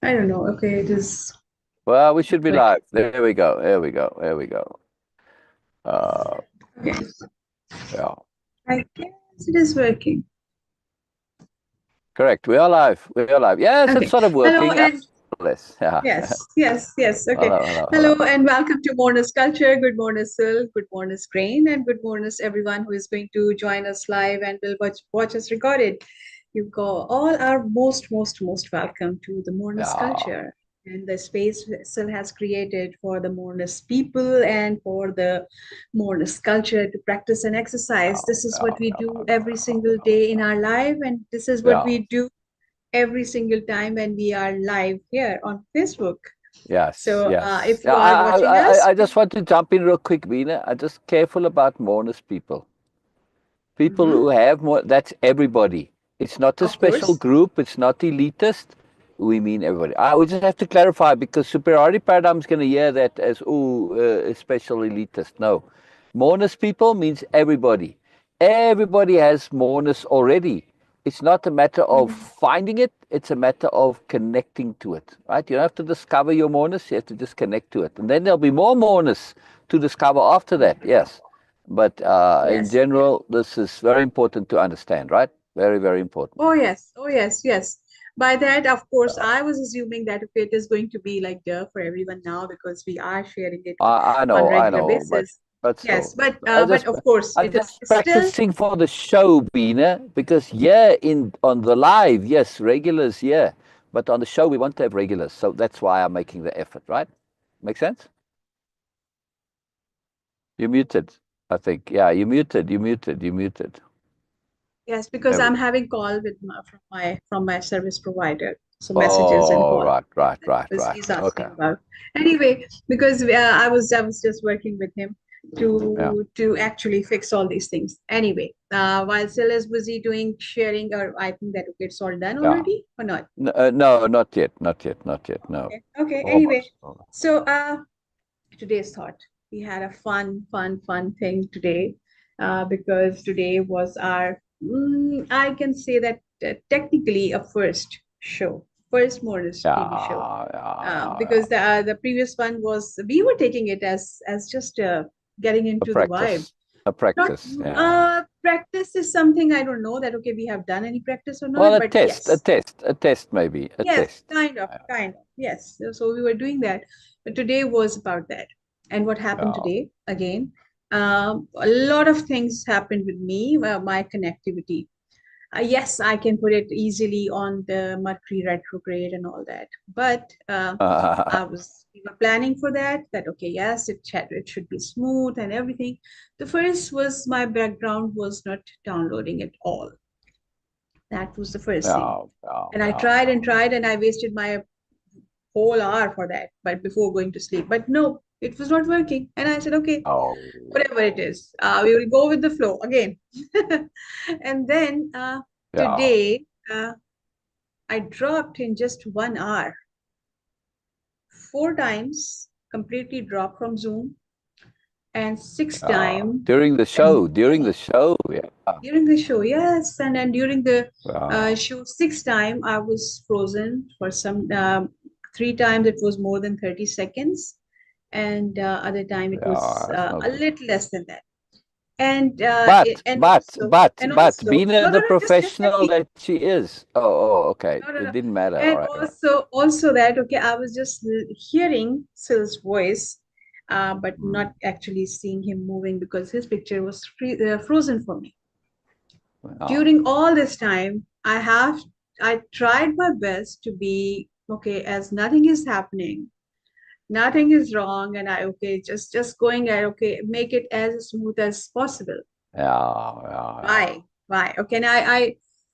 I don't know. Okay, it is Well, we should not be working. live. There we go. There we go. There we go. Uh, Okay, yeah, I guess it is working. correct. We are live. We are live. Yes, it's Okay. sort of Hello working. and Less. Yeah. yes. Okay. Hello, hello, Hello hello. and welcome to Moreness-Culture. Good morning, Syl. Good morning, Grain, and good morning, everyone who is going to join us live and will watch us recorded. You all are most welcome to the Yeah, Moreness-Culture and the space Syl has created for the Moreness people and for the Moreness culture to practice and yeah, exercise. This is yeah, what we yeah, do every single day in our life, and this is what yeah. we do every single time when we are live here on Facebook. Yes, So yes. if Yeah, you are watching us, I just want to jump in real quick, Beena. I'm just careful about mourners people. People mhm, who have more, that's everybody. It's not a of special course. group. It's not elitist. We mean everybody. We just have to clarify because superiority paradigm is going to hear that as, a special elitist. No. Mourners people means everybody. Everybody has mourners already. It's not a matter of Mhm. finding it. It's a matter of connecting to it, right? You don't have to discover your mourners. You have to just connect to it. And then there'll be more mourners to discover after that. Yes. But in Yes. general, this is very important to understand, right? Very, very important. Oh, yes. Oh, yes. By that, of course, I was assuming that okay, it is going to be like there for everyone now because we are sharing it on I regular know, basis. but Yes, still, I but just of course, I'm it is just still practicing for the show, Beena, because yeah, in on the live, yes, regulars, yeah, but on the show we want to have regulars, so that's why I'm making the effort, right? Make sense? You muted, I think. Yeah, you muted. You muted. You muted. yes because There we I'm go. having call with from my service provider. So messages and Oh, call. right, Yes, right, that right, was right. he's Okay. asking about. Anyway, because I was just working with him Yeah. to actually fix all these things. Anyway, while Sil is busy doing sharing, or I think that okay, it's all done Yeah. already or not? No, not yet. Not yet. Not yet. No. Okay. Okay. Anyway, Almost. Almost. so today's thought. We had a fun thing today because today was our, I can say that technically a first Moreness TV show. Yeah, yeah, yeah, Because yeah. the previous one was, we were taking it as just getting A into the vibe. practice. A Not practice. Yeah. practice is something I don't know that, okay, we have done any practice or Well, not, but yes. a test maybe, a Yes, test. kind of. Yes. So we were doing that. But today was about that. And what happened Yeah. today, again, a lot of things happened with me, my connectivity. Yes, I can put it easily on the Mercury retrograde and all that. But we were planning for that, okay, yes, it should be smooth and everything. The first was my background was not downloading at all. That was the first thing. Yeah, yeah, And I yeah, tried and tried and I wasted my whole hour for that, but before going to sleep. But no, it was not working. And I said, okay, oh, whatever it is, we will go with the flow again. And then yeah, today, I dropped in just 1 hour, 4 times completely dropped from Zoom, and six yeah. time During the more show, yeah, during the show. Yes, and then during the yeah, show, 6 time I was frozen for some 3 times. It was more than 30 seconds, and other time it was yeah. It's not a good. little less than that. And But, and but, also but, and but, also being no, the just let professional me. that she is. Oh, okay. No, no, It no. didn't matter. All And right, all right. also that, okay, I was just hearing Syl's voice, but Mm. not actually seeing him moving because his picture was frozen for me. Yeah, During all this time, I tried my best to be okay as nothing is happening, nothing is wrong, and I okay, just going at okay, make it as smooth as possible. yeah, yeah, yeah. Why? Okay, and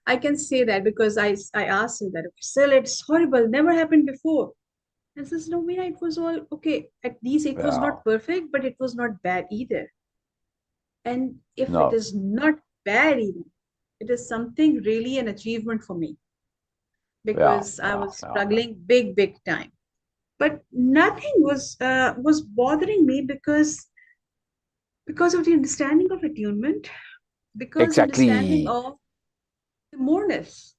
I can say that because I asked him that, okay, still it's horrible, never happened before. And says, no, Meena, it was all okay. At least it was Yeah. not perfect, but it was not bad either. And if it No. is not bad even, it is something really an achievement for me Yeah, because I yeah, was yeah, yeah. struggling big time. But nothing was bothering me because of the understanding of attunement, because understanding Exactly. of the moreness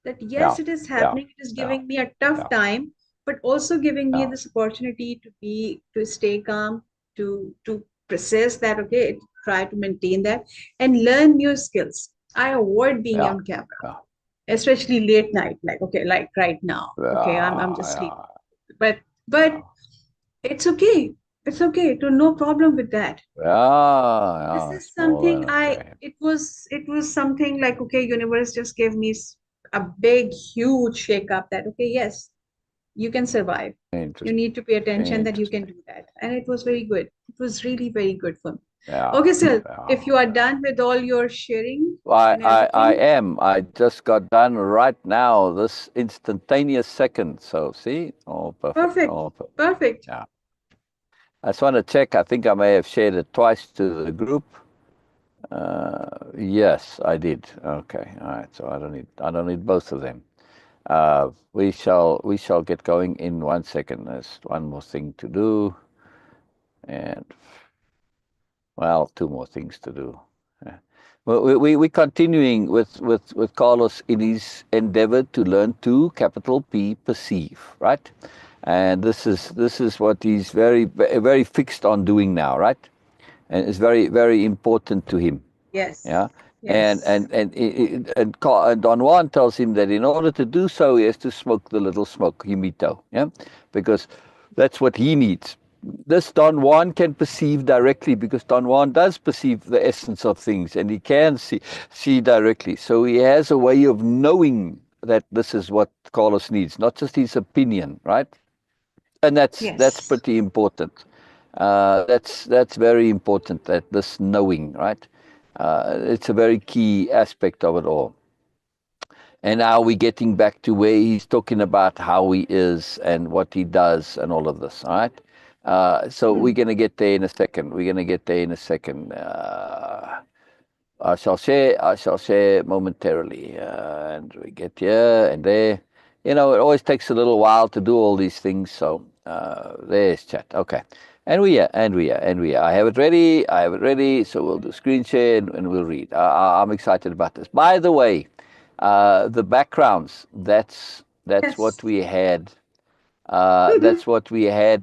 that Yeah. yes, it is Yeah. happening, it is Yeah. giving me a tough Yeah. time, but also giving me Yeah. this opportunity to stay calm, to process that, okay, try to maintain that and learn new skills. I avoid being Yeah. on camera, Yeah. especially late night, like okay, like right now. Okay, I'm just sleeping. Yeah. But it's okay. It's okay. To no problem with that. Yeah. This Yeah. is It's more something than okay. it was something like, okay, universe just gave me a big huge shake up that, okay, yes, you can survive. You Interesting. need to pay attention that you can Interesting. do that. And it was very good. It was really very good for me. Yeah. Okay, Sil, Yeah. if you are Yeah. done with all your sharing I, and I, I everything, am. I just got done right now, this instantaneous second. So, see? Oh, perfect. perfect. Oh, perfect. Perfect. Yeah. I just want to check. I think I may have shared it twice to the group. Yes, I did. Okay. All right. So I don't need both of them. We shall get going in 1 second. There's one more thing to do, and well, two more things to do. Yeah. Well, we're continuing with Carlos in his endeavor to learn to capital P perceive, right? And this is what he's very fixed on doing now, right? And it's very important to him. Yes. Yeah. And Yes. and and and Don Juan tells him that in order to do so, he has to smoke the little smoke, humito, yeah, because that's what he needs. This Don Juan can perceive directly because Don Juan does perceive the essence of things, and he can see directly. So he has a way of knowing that this is what Carlos needs, not just his opinion, right? And that's Yes. pretty important. That's very important. That this knowing, right? It's a very key aspect of it all. And now we're getting back to where he's talking about how he is and what he does and all of this. All right. So we're Hmm. gonna get there in a second. We're gonna get there in a second. I shall share momentarily, and we get here and there. You know, it always takes a little while to do all these things. So there's chat. Okay, and we are. I have it ready. I have it ready. So we'll do screen share and we'll read. I'm excited about this. By the way, the backgrounds. That's what Yes. we had. That's what we had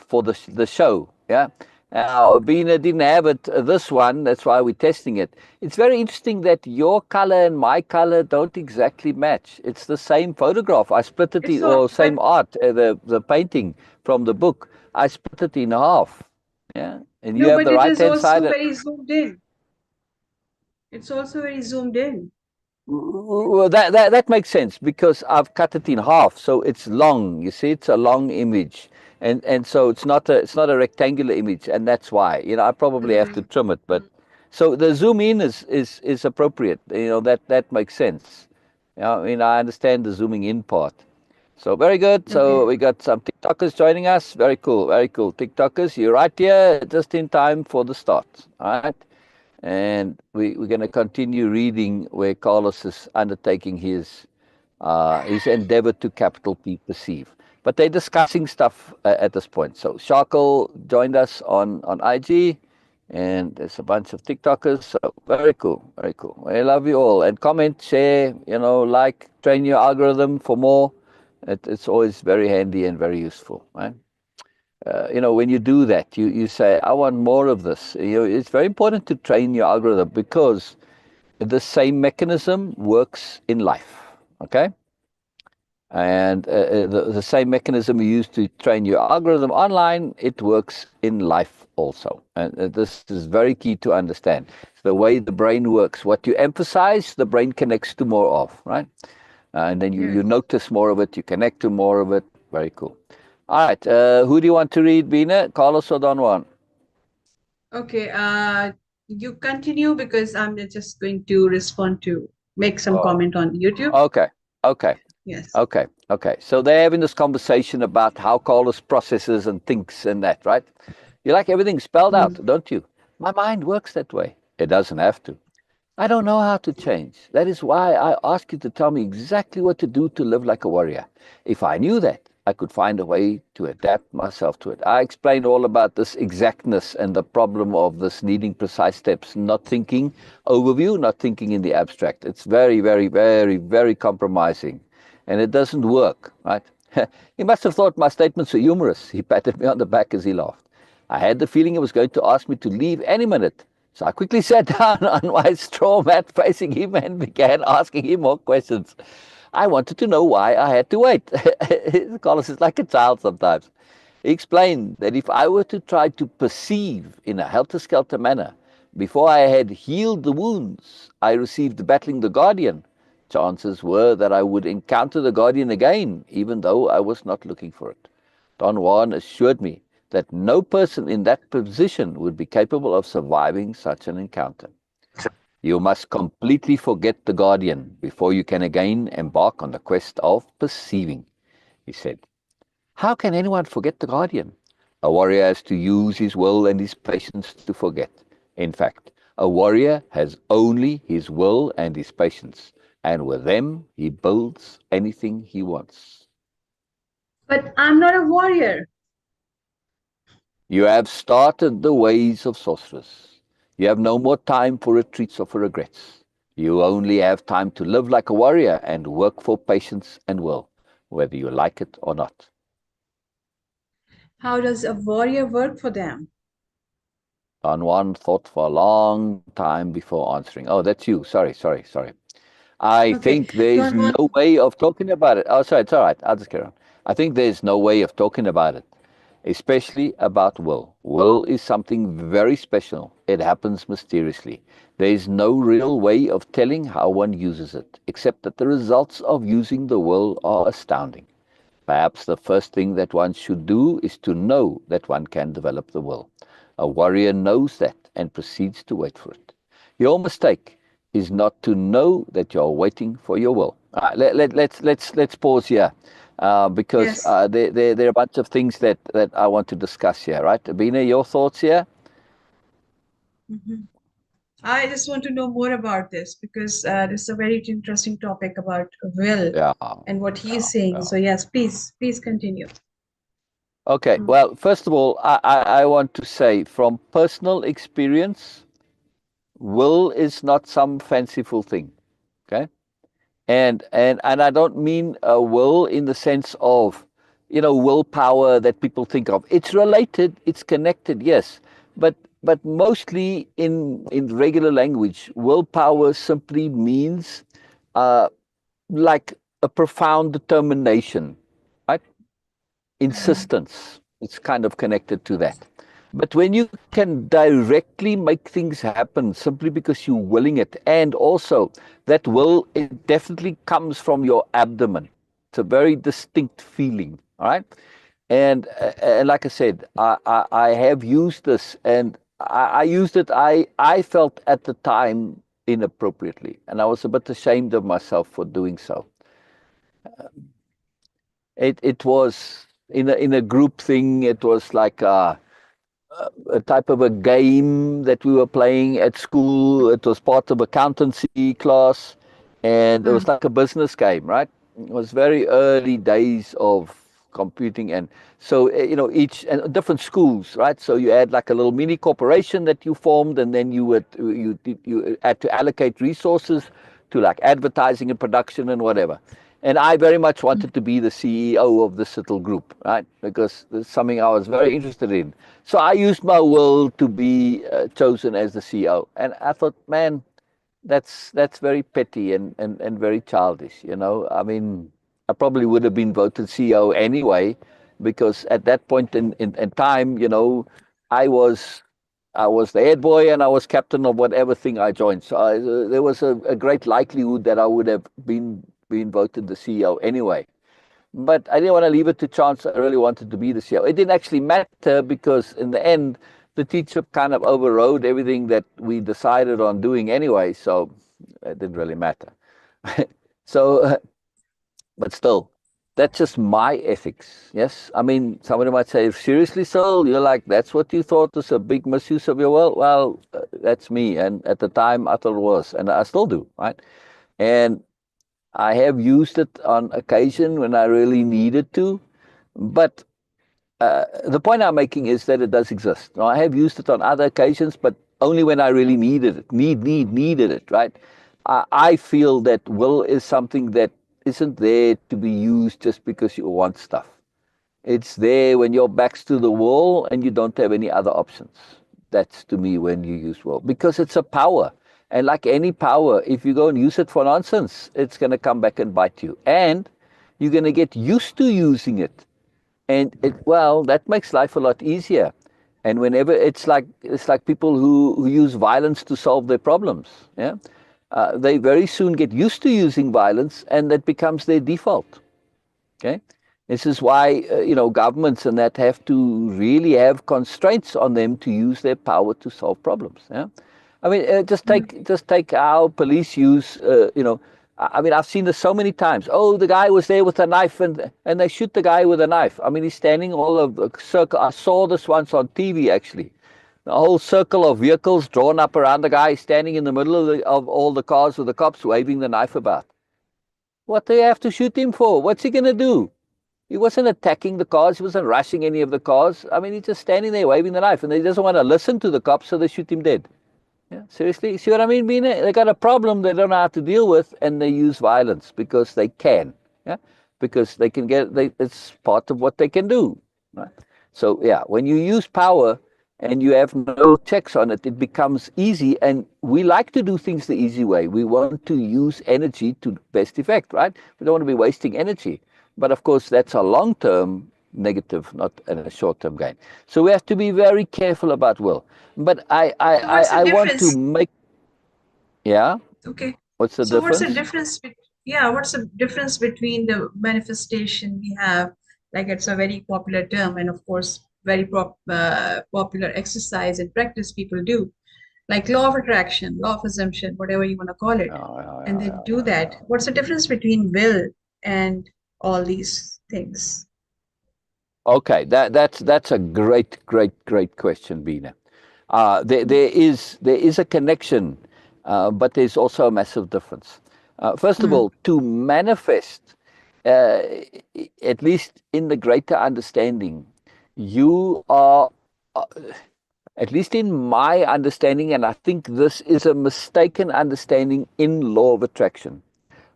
for the show. Yeah. Now, Beena didn't have it, this one, that's why we're testing it. It's very interesting that your color and my color don't exactly match. It's the same photograph. I split it It's in, all, or but same art, the painting from the book. I split it in half. Yeah. And you no, have but the it right is hand also side. very zoomed in. It's also very zoomed in. Well, that makes sense because I've cut it in half, so it's long. You see, it's a long image, and so it's not a rectangular image, and that's why I probably have to Mm. trim it. But so the zoom in is appropriate. That makes sense. Yeah, I mean I understand the zooming in part. So very good. So Okay. we got some TikTokers joining us. Very cool, very cool. TikTokers, you're right here, just in time for the start. All right. And we're going to continue reading where Carlos is undertaking his endeavor to capital P perceive. But they're discussing stuff at this point. So Sharkle joined us on IG, and there's a bunch of TikTokers. So very cool, very cool. I love you all. And comment, share, like, train your algorithm for more. It's always very handy and very useful, right? When you do that, you say, I want more of this. It's very important to train your algorithm because the same mechanism works in life, okay? And the same mechanism you use to train your algorithm online, it works in life also. And this is very key to understand. The way the brain works, what you emphasize, the brain connects to more of, right? And then you Yes. notice more of it, you connect to more of it. Very cool. All right, who do you want to read, Beena? Carlos or Don Juan? Okay. You continue because I'm just going to respond to make some Oh, comment on YouTube. okay, okay, Yes. okay. So they're having this conversation about how Carlos processes and thinks and that, right? You like everything spelled out, Mm. don't you? My mind works that way. It doesn't have to. I don't know how to change. That is why I ask you to tell me exactly what to do to live like a warrior. If I knew that, I could find a way to adapt myself to it. I explained all about this exactness and the problem of this needing precise steps, not thinking overview, not thinking in the abstract. It's very, very, very, very compromising, and it doesn't work, right? He must have thought my statements were humorous. He patted me on the back as he laughed. I had the feeling he was going to ask me to leave any minute. So I quickly sat down on my straw mat facing him and began asking him more questions. I wanted to know why I had to wait. Carlos is like a child sometimes. He explained that if I were to try to perceive in a helter-skelter manner, before I had healed the wounds I received battling the Guardian, chances were that I would encounter the Guardian again, even though I was not looking for it. Don Juan assured me that no person in that position would be capable of surviving such an encounter. You must completely forget the Guardian before you can again embark on the quest of perceiving, he said. How can anyone forget the Guardian? A warrior has to use his will and his patience to forget. In fact, a warrior has only his will and his patience, and with them he builds anything he wants. But I'm not a warrior. You have started the ways of sorceress. You have no more time for retreats or for regrets. You only have time to live like a warrior and work for patience and will, whether you like it or not. How does a warrior work for them? Don Juan thought for a long time before answering. Oh, that's you. Sorry. I Okay, think there's Don Juan. no way of talking about it. Oh, sorry, it's all right. I'll just carry on. I think there's no way of talking about it, especially about will. Will is something very special. It happens mysteriously. There is no real way of telling how one uses it, except that the results of using the will are astounding. Perhaps the first thing that one should do is to know that one can develop the will. A warrior knows that and proceeds to wait for it. Your mistake is not to know that you're waiting for your will. Let's pause here because Yes. there are a bunch of things that I want to discuss here, right? Beena, your thoughts here? Mhm. I just want to know more about this because this is a very interesting topic about will Yeah, and what he is saying. yeah. So yes, please continue. Okay, Mm. well, first of all, I want to say from personal experience, will is not some fanciful thing, okay? And I don't mean will in the sense of, willpower that people think of. It's related, it's connected, yes, but mostly in regular language, willpower simply means uh, like a profound determination, right? Mhm. Insistence. It's kind of connected to that. But when you can directly make things happen simply because you're willing it, and also that will, it definitely comes from your abdomen. It's a very distinct feeling, all right? And like I said, I have used this, and I used it. I felt at the time inappropriately, and I was a bit ashamed of myself for doing so. It was in a group thing. It was like a type of a game that we were playing at school. It was part of accountancy class, and it was Mm. like a business game, right? It was very early days of computing, and so each and different schools, right? So you had like a little mini corporation that you formed, and then you had to allocate resources to like advertising and production and whatever. And I very much wanted to be the CEO of this little group, right? Because it's something I was very interested in. So I used my will to be chosen as the CEO. And I thought, man, that's very petty and very childish, I mean, I probably would have been voted CEO anyway, because at that point in time, I was I was the head boy and I was captain of whatever thing I joined. So there was a great likelihood that I would have been voted the CEO anyway. But I didn't want to leave it to chance. I really wanted to be the CEO. It didn't actually matter because in the end, the teacher kind of overrode everything that we decided on doing anyway. So it didn't really matter. So, but still, that's just my ethics. Yes. I mean, somebody might say, seriously, Syl, you're like, that's what you thought was a big misuse of your will? Well, that's me. And at the time, I thought it was. And I still do. Right. And I have used it on occasion when I really needed to. But the point I'm making is that it does exist. Now, I have used it on other occasions, but only when I really needed it, needed it, right? I feel that will is something that isn't there to be used just because you want stuff. It's there when your back's to the wall and you don't have any other options. That's to me when you use will, because it's a power. And like any power, if you go and use it for nonsense, it's going to come back and bite you. And you're going to get used to using it. And well, that makes life a lot easier. And whenever it's like people who use violence to solve their problems. Yeah, they very soon get used to using violence, and that becomes their default. Okay, this is why governments and that have to really have constraints on them to use their power to solve problems. Yeah, I mean, just take how police use. I mean, I've seen this so many times. Oh, the guy was there with a knife, and they shoot the guy with a knife. I mean, he's standing all of the circle. I saw this once on TV actually. The whole circle of vehicles drawn up around the guy standing in the middle of all the cars with the cops waving the knife about. What do you have to shoot him for? What's he going to do? He wasn't attacking the cars. He wasn't rushing any of the cars. I mean, he's just standing there waving the knife, and he doesn't want to listen to the cops, so they shoot him dead. Yeah, seriously? See what I mean, Beena? They got a problem they don't know how to deal with, and they use violence because they can. Yeah, because they can it's part of what they can do. Right? So yeah, when you use power and you have no checks on it, it becomes easy. And we like to do things the easy way. We want to use energy to best effect, right? We don't want to be wasting energy. But of course, that's a long-term negative, not a short-term gain. So we have to be very careful about will. But So what's the I want to difference? make, yeah, Okay. what's the So what's the difference? difference? Yeah, what's the difference between the manifestation we have? Like it's a very popular term, and of course, very popular exercise and practice people do, like law of attraction, law of assumption, whatever you want to call it, Yeah, yeah, and yeah, they yeah, do yeah, that. yeah. What's the difference between will and all these things? Okay, that's a great question, Beena. There is a connection, but there's also a massive difference. First of Mm, all, to manifest, uh, at least in the greater understanding, you are, uh, at least in my understanding, and I think this is a mistaken understanding in law of attraction.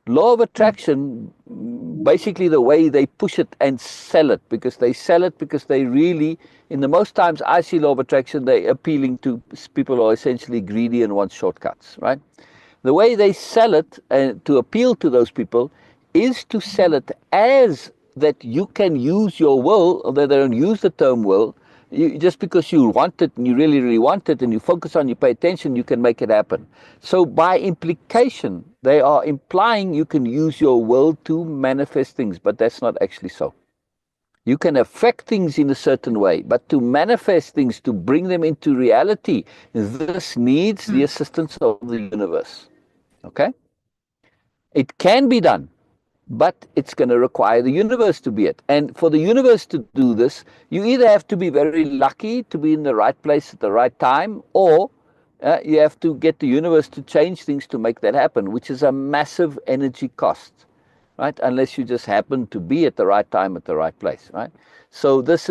Law of mm, attraction, basically the way they push it and sell it, because they really, in the most times I see law of attraction, they're appealing to people who are essentially greedy and want shortcuts, right? The way they sell it to appeal to those people is to sell it as that you can use your will, although they don't use the term will. Just because you want it and you really, really want it and you focus on, you pay attention, you can make it happen. So by implication, they are implying you can use your will to manifest things, but that's not actually so. You can affect things in a certain way, but to manifest things, to bring them into reality, this needs the mm, assistance of the universe. Okay? It can be done, but it's going to require the universe to be it. And for the universe to do this, you either have to be very lucky to be in the right place at the right time, or you have to get the universe to change things to make that happen, which is a massive energy cost, right? Unless you just happen to be at the right time at the right place, right? So that's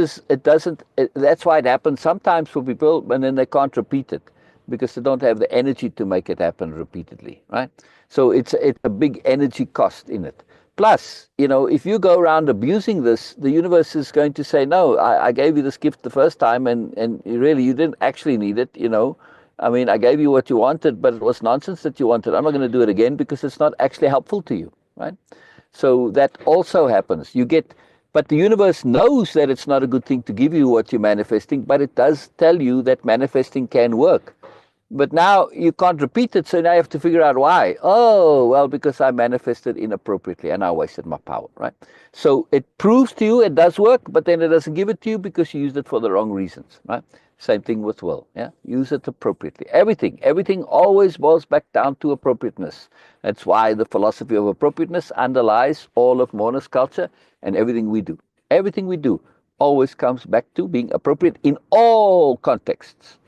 why it happens sometimes for people, and then they can't repeat it because they don't have the energy to make it happen repeatedly, right? So it's a big energy cost in it. Plus, if you go around abusing this, the universe is going to say, no, I gave you this gift the first time, and really you didn't actually need it. I mean, I gave you what you wanted, but it was nonsense that you wanted. I'm not going to do it again because it's not actually helpful to you, right? So that also happens. But the universe knows that it's not a good thing to give you what you're manifesting, but it does tell you that manifesting can work. But now you can't repeat it, so now you have to figure out why. Oh, well, because I manifested inappropriately and I wasted my power, right? So it proves to you it does work, but then it doesn't give it to you because you used it for the wrong reasons, right? Same thing with will, yeah? Use it appropriately. Everything always boils back down to appropriateness. That's why the philosophy of appropriateness underlies all of Moreness culture and everything we do. Everything we do always comes back to being appropriate in all contexts: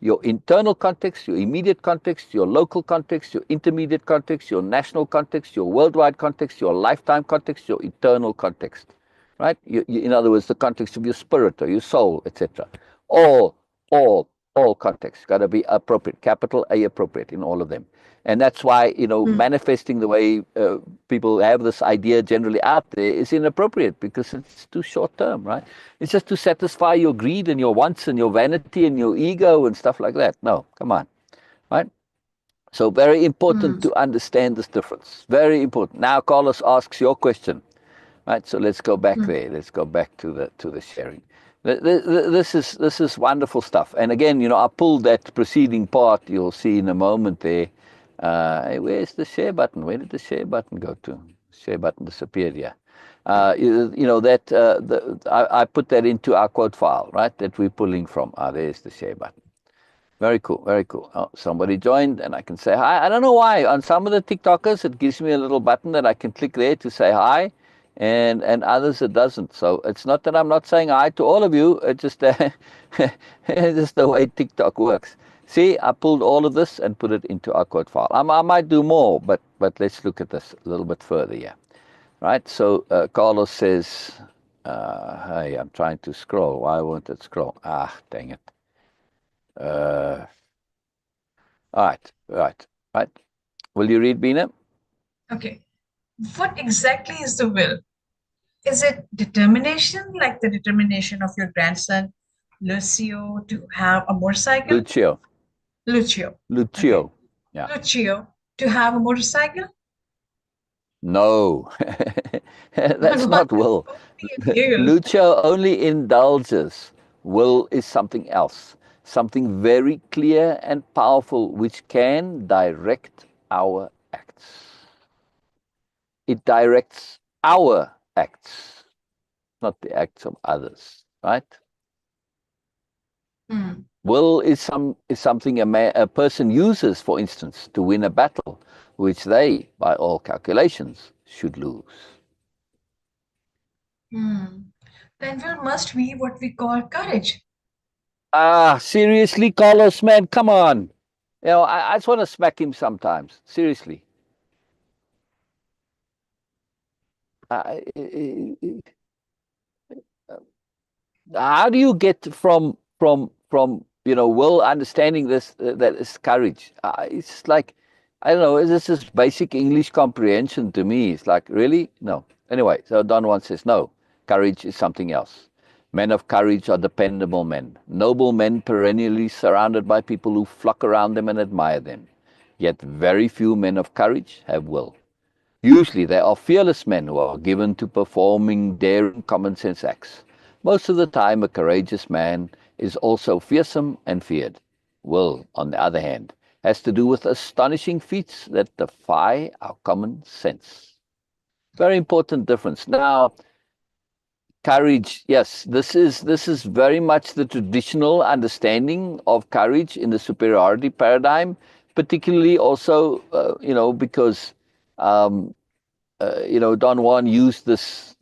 your internal context, your immediate context, your local context, your intermediate context, your national context, your worldwide context, your lifetime context, your eternal context. right? In other words, the context of your spirit or your soul, etc. All, all, all contexts got to be appropriate, capital A appropriate in all of them. And that's why, manifesting the way people have this idea generally out there is inappropriate because it's too short term, right? It's just to satisfy your greed and your wants and your vanity and your ego and stuff like that. No, come on, right? So very important to understand this difference. Very important. Now Carlos asks your question. Right, so let's go back there. Let's go back to the sharing. This is wonderful stuff. And again, I pulled that preceding part. You'll see in a moment there. Hey, where's the share button? Where did the share button go to? Share button disappeared. Yeah. I put that into our quote file, right? That we're pulling from. There's the share button. Very cool, very cool. Oh, somebody joined and I can say hi. I don't know why. On some of the TikTokers, it gives me a little button that I can click there to say hi, and others it doesn't. So it's not that I'm not saying hi to all of you. It's just, it's just the way TikTok works. See, I pulled all of this and put it into our quote file. I might do more, but let's look at this a little bit further, yeah. Right, so Carlos says, hey, I'm trying to scroll. Why won't it scroll? Dang it. Right. Will you read, Beena? Okay. What exactly is the will? Is it determination, like the determination of your grandson, Lucio, to have a motorcycle? Lucio. Okay. Yeah. Lucio, to have a motorcycle? No, that's not will. You. Lucio only indulges. Will is something else, something very clear and powerful, which can direct our acts. It directs our acts, not the acts of others, right? Will is something a person uses, for instance, to win a battle, which they, by all calculations, should lose. Then will must be what we call courage. Seriously, Carlos, man, come on. I just want to smack him sometimes. Seriously. How do you get from will understanding this that is courage? It's just like, I don't know. This is basic English comprehension to me. It's like, really? No. Anyway, so Don Juan says no. Courage is something else. Men of courage are dependable men, noble men perennially surrounded by people who flock around them and admire them. Yet very few men of courage have will. Usually they are fearless men who are given to performing daring common sense acts. Most of the time a courageous man is also fearsome and feared. Will, on the other hand, has to do with astonishing feats that defy our common sense. Very important difference. Now, courage, yes, this is very much the traditional understanding of courage in the superiority paradigm, particularly also, because Don Juan used this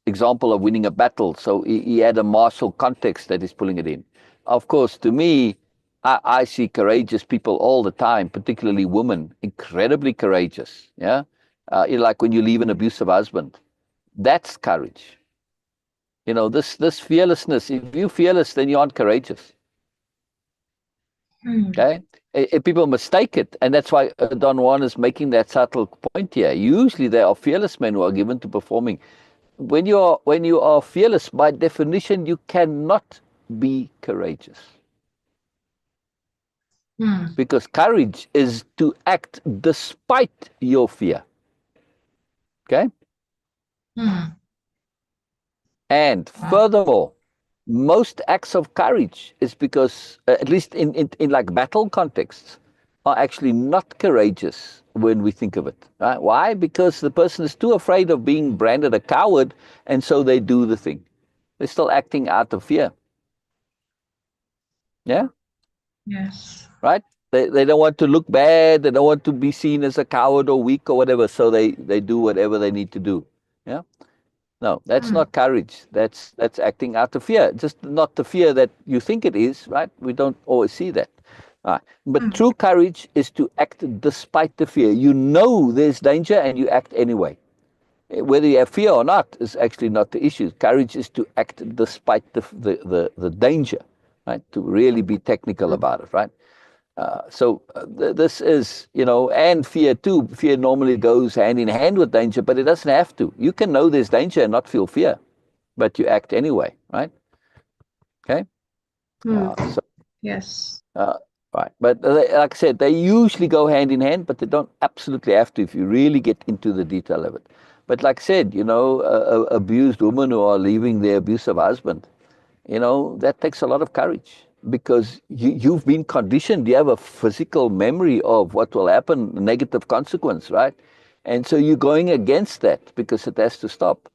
example of winning a battle. So he had a martial context that he's pulling it in. Of course, to me, I see courageous people all the time, particularly women, incredibly courageous. Yeah, like when you leave an abusive husband, that's courage. This fearlessness. If you're fearless, then you aren't courageous. Okay, if people mistake it, and that's why Don Juan is making that subtle point here. Usually, there are fearless men who are given to performing. When you are fearless, by definition, you cannot be courageous. Because courage is to act despite your fear. Okay. And furthermore, most acts of courage is because, at least in like battle contexts, are actually not courageous when we think of it. Right? Why? Because the person is too afraid of being branded a coward, and so they do the thing. They're still acting out of fear. Yeah? Yes. Right? They don't want to look bad. They don't want to be seen as a coward or weak or whatever, so they do whatever they need to do. Yeah? No, that's not courage. That's acting out of fear. Just not the fear that you think it is, right? We don't always see that. But true courage is to act despite the fear. You know there's danger and you act anyway. Whether you have fear or not is actually not the issue. Courage is to act despite the danger, right? To really be technical about it, right? This is, and fear too. Fear normally goes hand in hand with danger, but it doesn't have to. You can know there's danger and not feel fear, but you act anyway, right? Okay. So Yes. right, but like I said, they usually go hand in hand, but they don't absolutely have to if you really get into the detail of it. But like I said, abused women who are leaving their abusive husband, that takes a lot of courage because you've been conditioned. You have a physical memory of what will happen, negative consequence, right? And so you're going against that because it has to stop.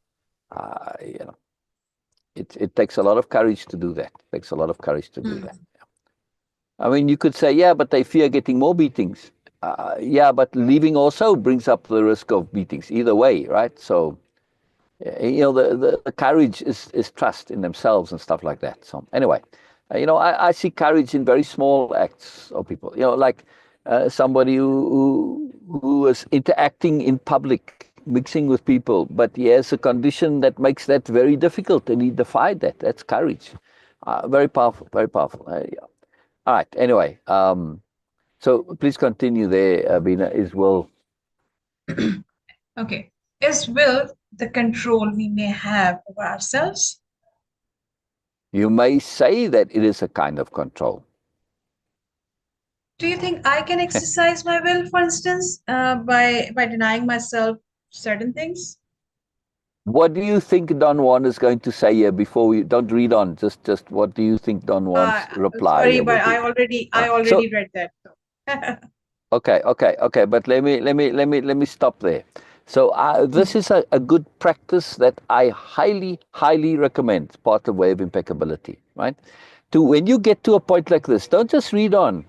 It takes a lot of courage to do that. It takes a lot of courage to do that. I mean, you could say, yeah, but they fear getting more beatings. Yeah, but leaving also brings up the risk of beatings either way, right? So, the courage is trust in themselves and stuff like that. So anyway, I see courage in very small acts of people. Like somebody who is interacting in public, mixing with people, but he has a condition that makes that very difficult, and he defied that. That's courage. Very powerful, very powerful. Yeah. All right. Anyway, so please continue there, Beena. Is will. Okay. Is will the control we may have over ourselves? You may say that it is a kind of control. Do you think I can exercise my will, for instance, by denying myself certain things? What do you think Don Juan is going to say here before we don't read on? Just what do you think Don Juan's reply Sorry, here will but be? I So already read that. okay. But let me stop there. So this is a good practice that I highly recommend. It's part of Way of Impeccability, right? To when you get to a point like this, don't just read on.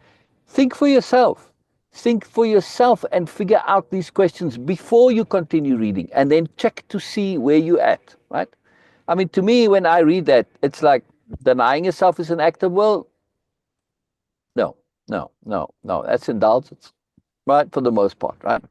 Think for yourself. Think for yourself and figure out these questions before you continue reading, and then check to see where you're at, right? I mean, to me, when I read that, it's like denying yourself is an act of will. No, no. That's indulgence, right? For the most part, right?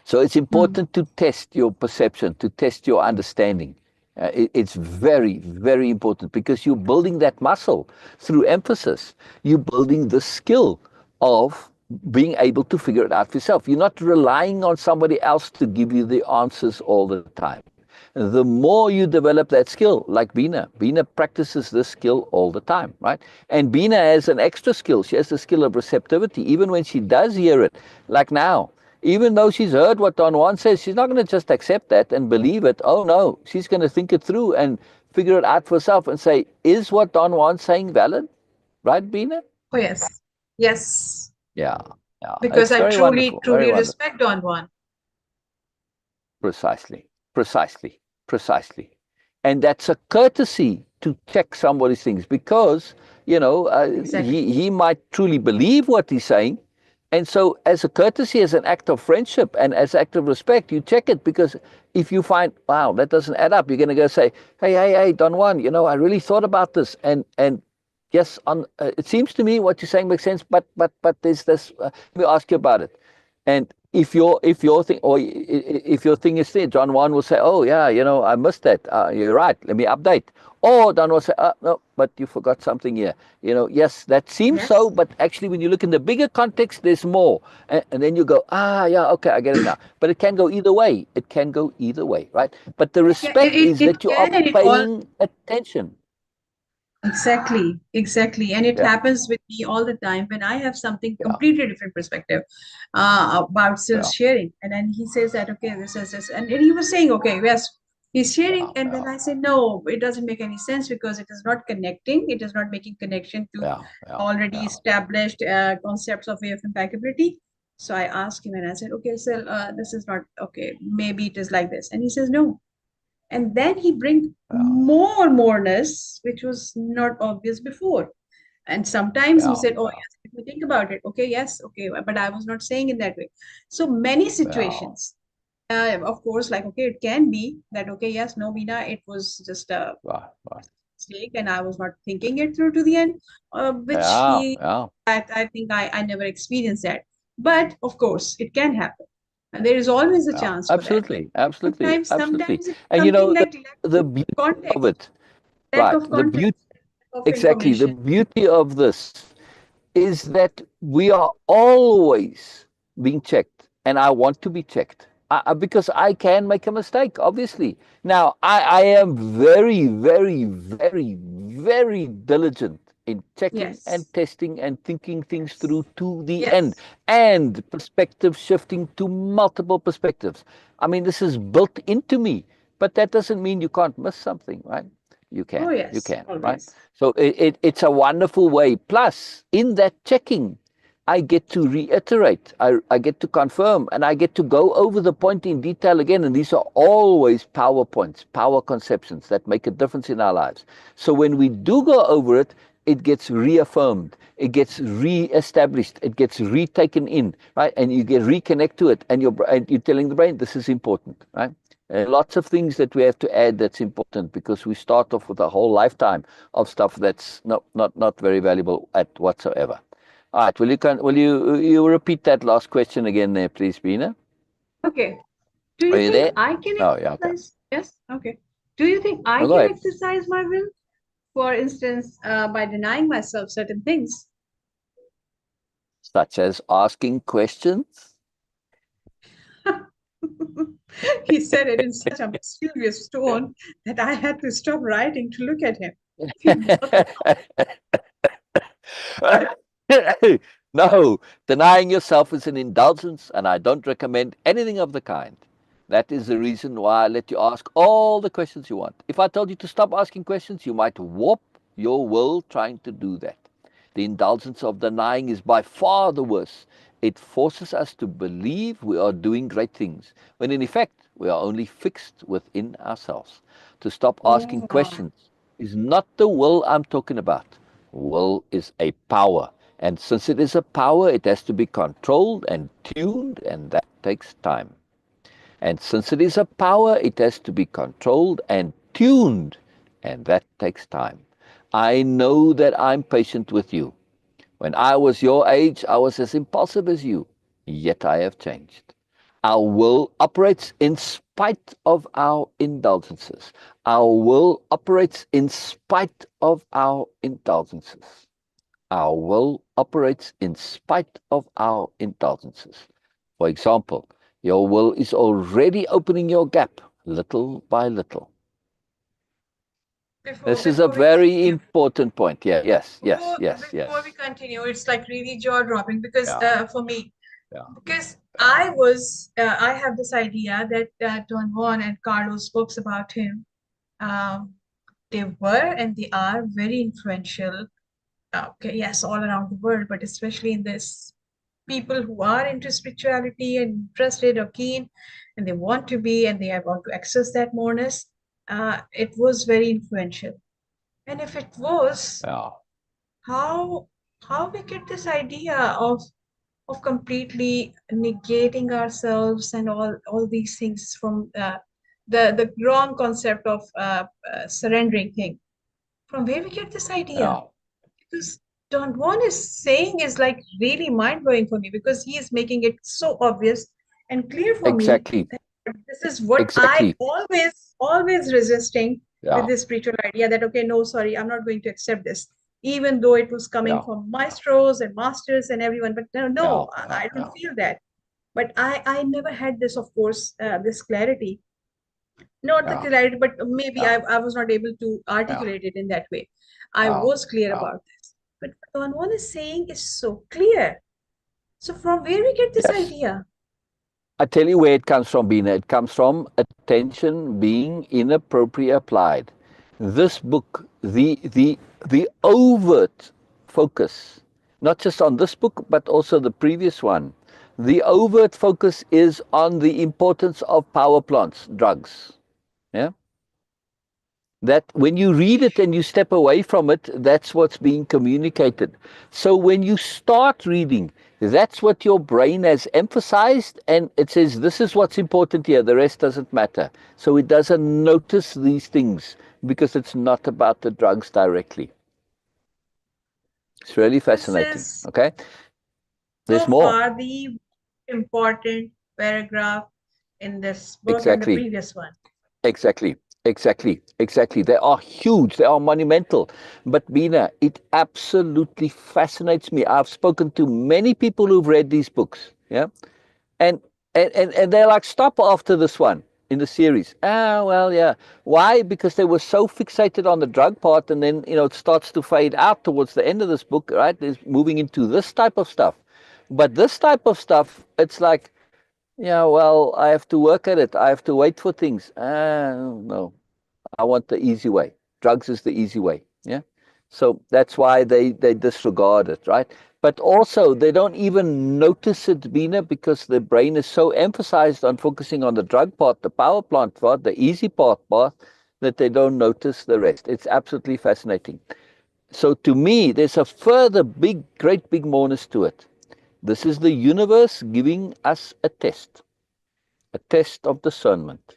So it's Hmm. important to test your perception, to test your understanding. It's very, very important because you're building that muscle through emphasis. You're building the skill of being able to figure it out for yourself. You're not relying on somebody else to give you the answers all the time. The more you develop that skill, like Beena practices this skill all the time, right? And Beena has an extra skill. She has the skill of receptivity. Even when she does hear it, like now, even though she's heard what Don Juan says, she's not going to just accept that and believe it. Oh no, she's going to think it through and figure it out for herself and say, is what Don Juan's saying valid? Right, Beena? Oh, yes. Yes. Yeah, yeah. Because It's I very truly, wonderful, very truly wonderful. respect Don Juan. Precisely, precisely, precisely. And that's a courtesy to check somebody's things because, Exactly. he might truly believe what he's saying. And so, as a courtesy, as an act of friendship and as act of respect, you check it because if you find, wow, that doesn't add up, you're going to go say, hey, Don Juan, I really thought about this. And yes, it seems to me what you're saying makes sense, but there's this, let me ask you about it. And if your thing or if your thing is there, John Juan will say, "Oh yeah, I missed that. You're right. Let me update." Or Don will say, "No, but you forgot something here. Yes, that seems so, Yes. but actually, when you look in the bigger context, there's more." And then you go, yeah, okay, I get it now. But it can go either way. It can go either way, right? But the Yeah, respect is it that you are can and it all paying attention. exactly, exactly. And it Yeah, happens with me all the time when I have something yeah, completely different perspective about still yeah, sharing. And then he says that, okay, this is this. And he was saying, okay, yes, he's sharing. yeah, And yeah, then I say, no, it doesn't make any sense because it is not connecting. It is not making connection to yeah, yeah, already yeah, established concepts of way of impeccability. So I asked him and I said, okay, so this is not okay. Maybe it is like this. And he says, no, and then he bring yeah, moreness which was not obvious before, and sometimes he yeah, said, oh yeah, yes, if you think about it, okay, yes, okay, but I was not saying in that way. So many yeah, situations, of course, like, okay, it can be that, okay, yes, no, Beena, it was just a yeah, yeah, mistake and I was not thinking it through to the end, which yeah, he yeah. I think I never experienced that, but of course it can happen. There is always a Yeah, chance for that. absolutely, absolutely, absolutely. Sometimes it's And you something know, like lack the of beauty of context, it, lack right? of The beauty, context of exactly, the information. beauty of this is that we are always being checked, and I want to be checked because I can make a mistake, obviously. Now, I am very, very, very, very diligent in checking and Yes. testing and thinking things Yes. through to the end, Yes. and perspective shifting to multiple perspectives. I mean, this is built into me, but that doesn't mean you can't miss something, right? Oh, You yes. can, right? Always. So it's a wonderful way. Plus, in that checking, I get to reiterate, I get to confirm, and I get to go over the point in detail again. And these are always power points, power conceptions that make a difference in our lives. So when we do go over it, it gets reaffirmed, it gets re-established, it gets retaken in, right? And you get reconnect to it, and you're telling the brain, this is important, right? Lots of things that we have to add that's important because we start off with a whole lifetime of stuff that's not very valuable at whatsoever. All right, will you repeat that last question again there, please, Beena? Okay. Do Are you you think there? I can Oh, yeah, okay. exercise? Yes. Okay. Do you think I No, go can ahead. exercise my will? For instance, by denying myself certain things. Such as asking questions. He said it in such a mysterious tone that I had to stop writing to look at him. He bothered. No, denying yourself is an indulgence, and I don't recommend anything of the kind. That is the reason why I let you ask all the questions you want. If I told you to stop asking questions, you might warp your will trying to do that. The indulgence of denying is by far the worst. It forces us to believe we are doing great things, when in effect we are only fixed within ourselves. To stop asking Oh, questions is not the will I'm talking about. Will is a power. And since it is a power, it has to be controlled and tuned, and that takes time. And since it is a power, it has to be controlled and tuned, and that takes time. I know that I'm patient with you. When I was your age, I was as impulsive as you, yet I have changed. Our will operates in spite of our indulgences. Our will operates in spite of our indulgences. Our will operates in spite of our indulgences. For example, your will is already opening your gap little by little. This is a before we very continue, important point. Yeah, yes, yes, before yes, before we yes. continue, it's like really jaw-dropping because Yeah, for me, yeah, because yeah, I have this idea that Don Juan and Carlos books about him, um, they were and they are very influential. Okay, yes, all around the world, but especially in this people who are into spirituality and interested or keen, and they want to be and they want to access that moreness. It was very influential. And if it was, yeah, how how we get this idea of completely negating ourselves and all these things from the wrong concept of surrendering thing. From where we get this idea? yeah. Because Don Juan is saying is like really mind blowing for me because he is making it so obvious and clear for me Exactly, that this is what I exactly. always resisting with Yeah, this spiritual idea that okay, no, sorry, I'm not going to accept this, even though it was coming yeah, from maestros and masters and everyone. But no, yeah, no, yeah, I don't yeah, feel that. But I never had this, of course, this clarity. Not the yeah, clarity, but maybe yeah, I was not able to yeah, articulate it in that way. I yeah, was clear yeah. about this. But what Don is saying is so clear. So from where we get this Yes. idea? I tell you where it comes from, Bina. It comes from attention being inappropriately applied. This book, the overt focus, not just on this book, but also the previous one, the overt focus is on the importance of power plants, drugs. Yeah? That when you read it and you step away from it, that's what's being communicated. So when you start reading, that's what your brain has emphasized, and it says, this is what's important here, the rest doesn't matter. So it doesn't notice these things because it's not about the drugs directly. It's really This fascinating. is Okay? so There's more. far the important. paragraph in this book and the Exactly. previous one. Exactly, exactly. They are huge, they are monumental. But Beena, it absolutely fascinates me. I've spoken to many people who've read these books, yeah, and and they're like, stop after this one in the series. Ah, well, yeah. Why? Because they were so fixated on the drug part, and then it starts to fade out towards the end of this book, right? Is moving into this type of stuff. But this type of stuff, it's like, yeah, well, I have to work at it. I have to wait for things. No, I want the easy way. Drugs is the easy way. Yeah. So that's why they disregard it, right? But also, they don't even notice it, Bina, because the brain is so emphasized on focusing on the drug part, the power plant part, the easy part, that they don't notice the rest. It's absolutely fascinating. So to me, there's a further great big bonus to it. This is the universe giving us a test of discernment.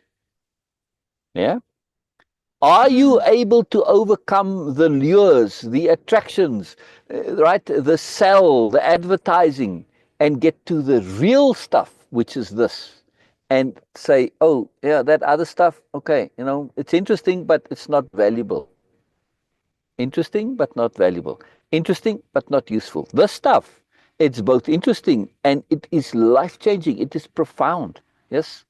Yeah? Are you Hmm. able to overcome the lures, the attractions, right? The sell, the advertising, and get to the real stuff, which is this? And say, oh, yeah, that other stuff, okay, it's interesting, but it's not valuable. Interesting, but not valuable. Interesting, but not useful. This stuff, it's both interesting and it is life changing. It is profound. Yes?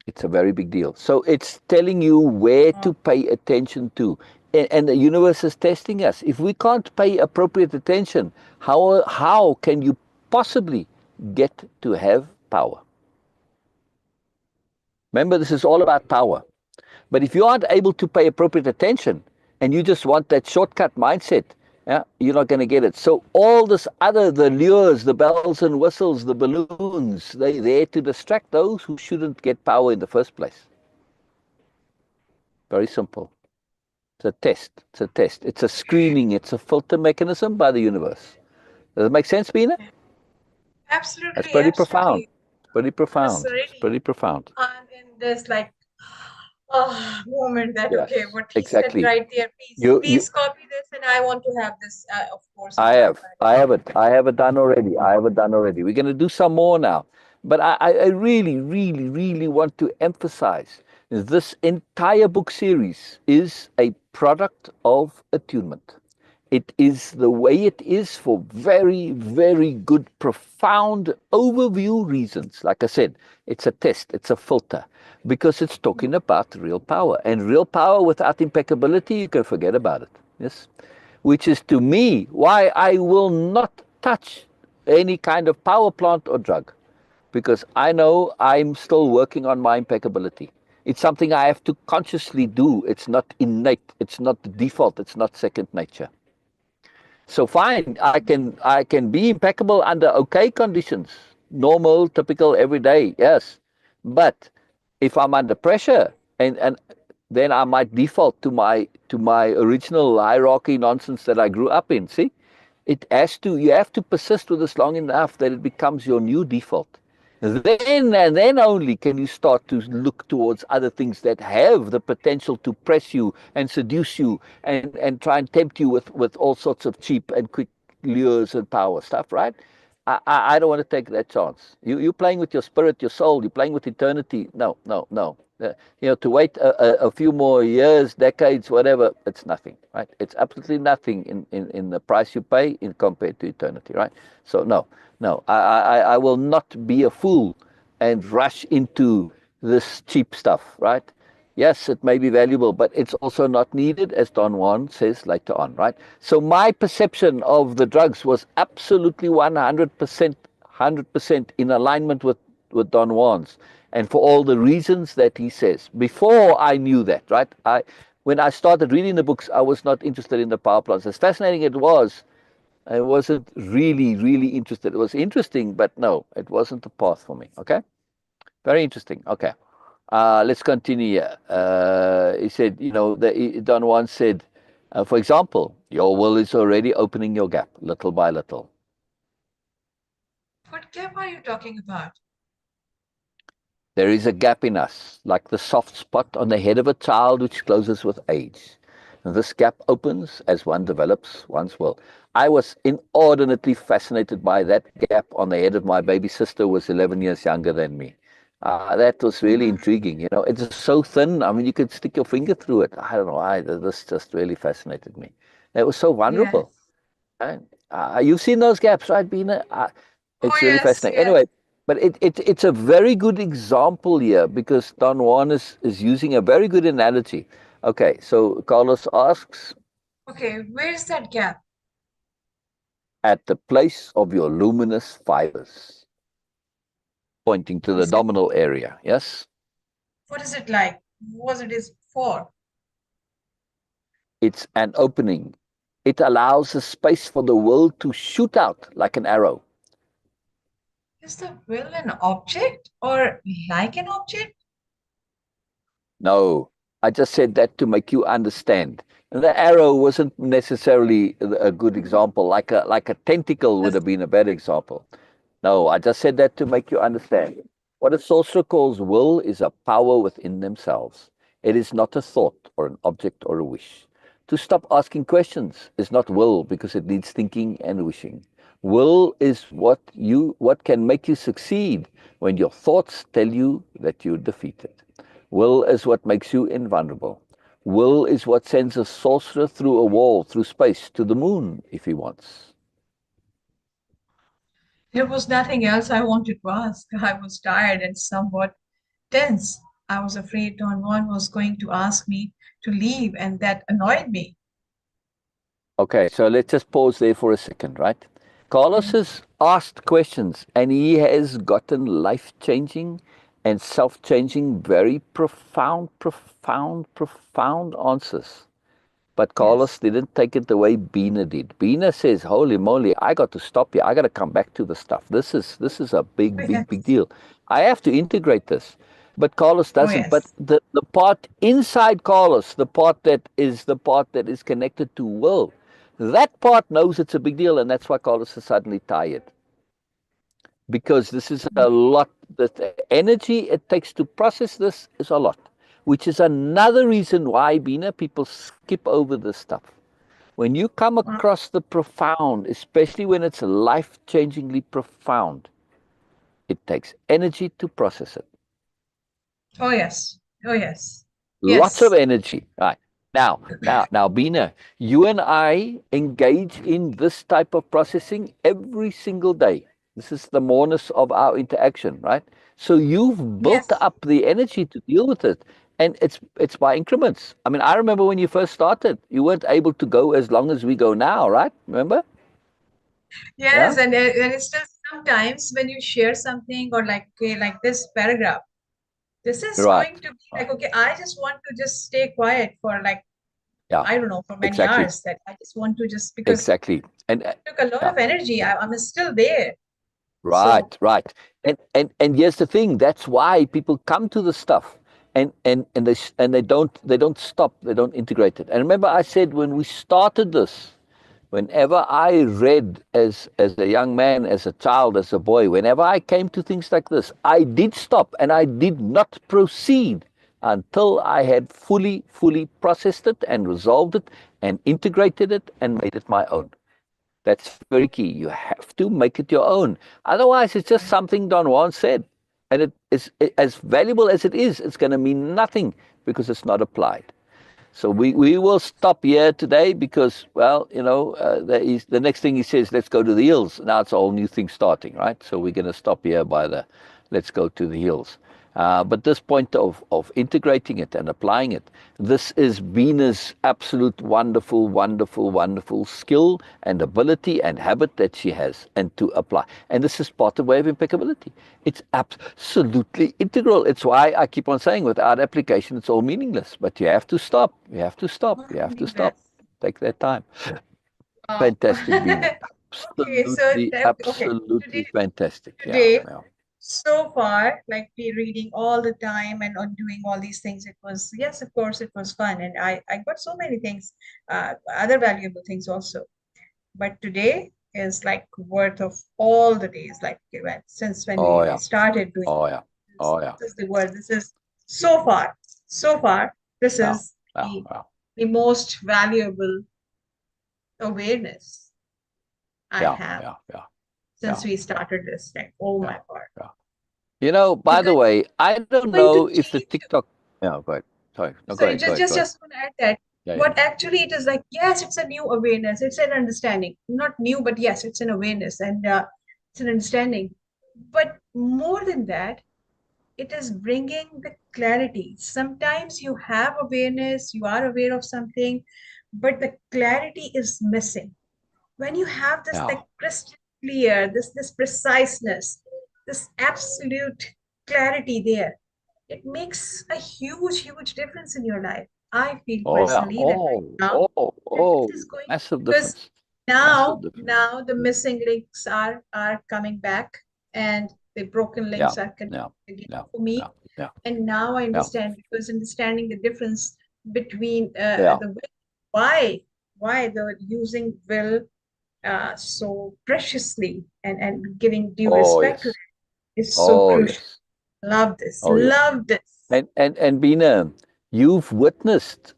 It's a very big deal. So it's telling you where to pay attention to. And the universe is testing us. If we can't pay appropriate attention, how can you possibly get to have power? Remember, this is all about power. But if you aren't able to pay appropriate attention and you just want that shortcut mindset, yeah, you're not going to get it. So all this other, the lures, the bells and whistles, the balloons, they're there to distract those who shouldn't get power in the first place. Very simple. It's a test. It's a test. It's a screening. It's a filter mechanism by the universe. Does it make sense, Beena? That's Absolutely, pretty profound. absolutely. It's pretty Yes, profound. It's really. pretty profound. I'm in this like moment that okay, Yes, what he said exactly. right there. Please, You please copy this, and I want to have this, of course, in I my have. paragraph. I have it. I have it done already. I have it done already. We're going to do some more now. But I really, really, really want to emphasize this entire book series is a product of attunement. It is the way it is for very, very good, profound overview reasons. Like I said, it's a test, it's a filter, because it's talking about real power. And real power without impeccability, you can forget about it. Yes? Which is to me why I will not touch any kind of power plant or drug, because I know I'm still working on my impeccability. It's something I have to consciously do. It's not innate, it's not the default, it's not second nature. So fine, I can be impeccable under okay conditions, normal, typical, everyday, yes. But if I'm under pressure, and then I might default to my original hierarchy nonsense that I grew up in. See, you have to persist with this long enough that it becomes your new default. Then and then only can you start to look towards other things that have the potential to press you and seduce you and try and tempt you with all sorts of cheap and quick lures and power stuff, right? I don't want to take that chance. You're playing with your spirit, your soul. You're playing with eternity. No, no, no. To wait a few more years, decades, whatever, it's nothing, right? It's absolutely nothing in the price you pay in compared to eternity, right? So no, no, I will not be a fool and rush into this cheap stuff, right? Yes, it may be valuable, but it's also not needed, as Don Juan says later on, right? So my perception of the drugs was absolutely 100% in alignment with Don Juan's, and for all the reasons that he says. Before I knew that, right? When I started reading the books, I was not interested in the power plants. As fascinating it was, I wasn't really, really interested. It was interesting, but no, it wasn't the path for me. Okay? Very interesting. Okay. Let's continue here. He said, Don Juan said, for example, your will is already opening your gap little by little. What gap are you talking about? There is a gap in us, like the soft spot on the head of a child which closes with age. This gap opens as one develops one's will. I was inordinately fascinated by that gap on the head of my baby sister, who was 11 years younger than me. That was really Mhm. intriguing. It's so thin. I mean, you could stick your finger through it. I don't know why. This just really fascinated me. It was so vulnerable. Yes. Right? You've seen those gaps, right, Beena? Oh, It's really yes, fascinating. yes. Anyway, but it's a very good example here because Don Juan is using a very good analogy. Okay, so Carlos asks, Okay, where's that gap? at the place of your luminous fibers, pointing to the Is it, abdominal area. Yes, what is it like? What it is for? it's an opening. It allows a space for the will to shoot out like an arrow. Is the will an object or like an object? No, I just said that to make you understand. And the arrow wasn't necessarily a good example, like a tentacle would Yes. have been a better example. No, I just said that to make you understand. What a sorcerer calls will is a power within themselves. It is not a thought or an object or a wish. To stop asking questions is not will because it needs thinking and wishing. Will is what can make you succeed when your thoughts tell you that you're defeated. Will is what makes you invulnerable. Will is what sends a sorcerer through a wall, through space, to the moon if he wants. There was nothing else I wanted to ask. I was tired and somewhat tense. I was afraid Don Juan was going to ask me to leave, and that annoyed me. Okay, so let's just pause there for a second, right? Carlos Mhm. has asked questions and he has gotten life changing and self changing, very profound answers. But Carlos Yes. didn't take it the way Beena did. Beena says, "Holy moly, I got to stop here. I got to come back to the stuff. This is a Oh, big yes. deal. I have to integrate this." But Carlos Oh, doesn't. But yes. the part inside Carlos, the part that is connected to will, that part knows it's a big deal, and that's why Carlos is suddenly tired because this is a lot. The energy it takes to process this is a lot, which is another reason why Beena people skip over this stuff. When you come Uh, across the profound, especially when it's life-changingly profound, it takes energy to process it. oh, yes. Oh, yes. Lots of Yes. energy. Right. Now, Beena, you and I engage in this type of processing every single day. This is the moreness of our interaction, right? So you've built Yes. up the energy to deal with it. And it's by increments. I mean, I remember when you first started, you weren't able to go as long as we go now, right? Remember? Yeah? Yes, and it's just sometimes when you share something or like okay, like this paragraph, this is Right. going to be Right. like okay, I just want to just stay quiet for like Yeah. I don't know for many Exactly. hours that I just want to just because Exactly. And it took a lot yeah. of energy. I'm still there. So Right, right. And here's the thing, that's why people come to the stuff and they don't stop, they don't integrate it. And remember I said when we started this, whenever I read as a young man, as a child, as a boy, whenever I came to things like this, I did stop and I did not proceed until I had fully processed it and resolved it and integrated it and made it my own. That's very key. You have to make it your own. Otherwise, it's just something Don Juan said. And as valuable as it is, it's going to mean nothing because it's not applied. So we will stop here today because, well, the next thing he says, let's go to the hills. Now it's a whole new thing starting, right? So we're going to stop here by the let's go to the hills. But this point of integrating it and applying it, this is Beena's absolute wonderful skill and ability and habit that she has and to apply. And this is part of Way of Impeccability. It's absolutely integral. It's why I keep on saying without application, it's all meaningless. But you have to stop. You have to stop. You have to stop. meaningless. Take that time. Wow. Fantastic, Beena. Okay, so okay, Absolutely fantastic. Yeah, today yeah. so far, like be reading all the time and on doing all these things, it was yes, of course, it was fun, and I got so many things, other valuable things also. But today is like worth of all the days, like since when Oh, we yeah. started doing Oh, yeah. this, Oh, yeah. this is the word. This is so far, so far. This Yeah. is Yeah. the Yeah. the most valuable awareness I Yeah, have yeah, yeah, since yeah, we yeah, started this. Like, oh yeah, my God. yeah. You know, by the Because way, I don't it's going know to if the change. TikTok. Yeah, go ahead. Sorry. No, go Sorry, ahead. Go ahead. Go ahead. just want to add that Yeah, yeah. what actually it is like, yes, it's a new awareness, it's an understanding. Not new, but yes, it's an awareness and it's an understanding. But more than that, it is bringing the clarity. Sometimes you have awareness, you are aware of something, but the clarity is missing. When you have this Yeah. like crystal clear, this preciseness, this absolute clarity there, it makes a huge difference in your life. I feel Oh, yeah. personally that right Oh, now oh, that this oh. is going, Massive because difference. Massive difference. now the missing links are coming back, and the broken Yeah, links are yeah, connected again yeah, for me. yeah, yeah, And now I yeah, understand, because understanding the difference between yeah. the will, why the using will so preciously and giving due Oh, respect to yes. it is so Oh, crucial. yes. Love this, Oh, yes. love this. And Bina, you've witnessed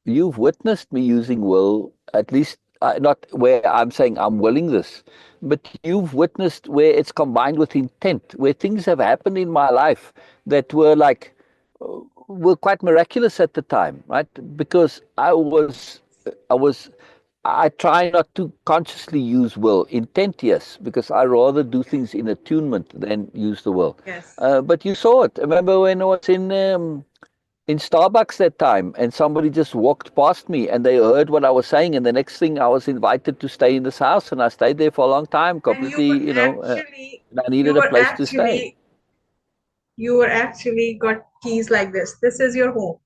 you've witnessed me using will, at least not where I'm saying I'm willing this, but you've witnessed where it's combined with intent, where things have happened in my life that were like were quite miraculous at the time, right? Because I was I try not to consciously use will. Intent, yes, because I rather do things in attunement than use the will. Yes. But you saw it. Remember when I was in Starbucks that time, and somebody just walked past me, and they heard what I was saying, and the next thing I was invited to stay in this house, and I stayed there for a long time, And completely, and I you needed a were place to stay. actually, you were actually got keys like this is your home.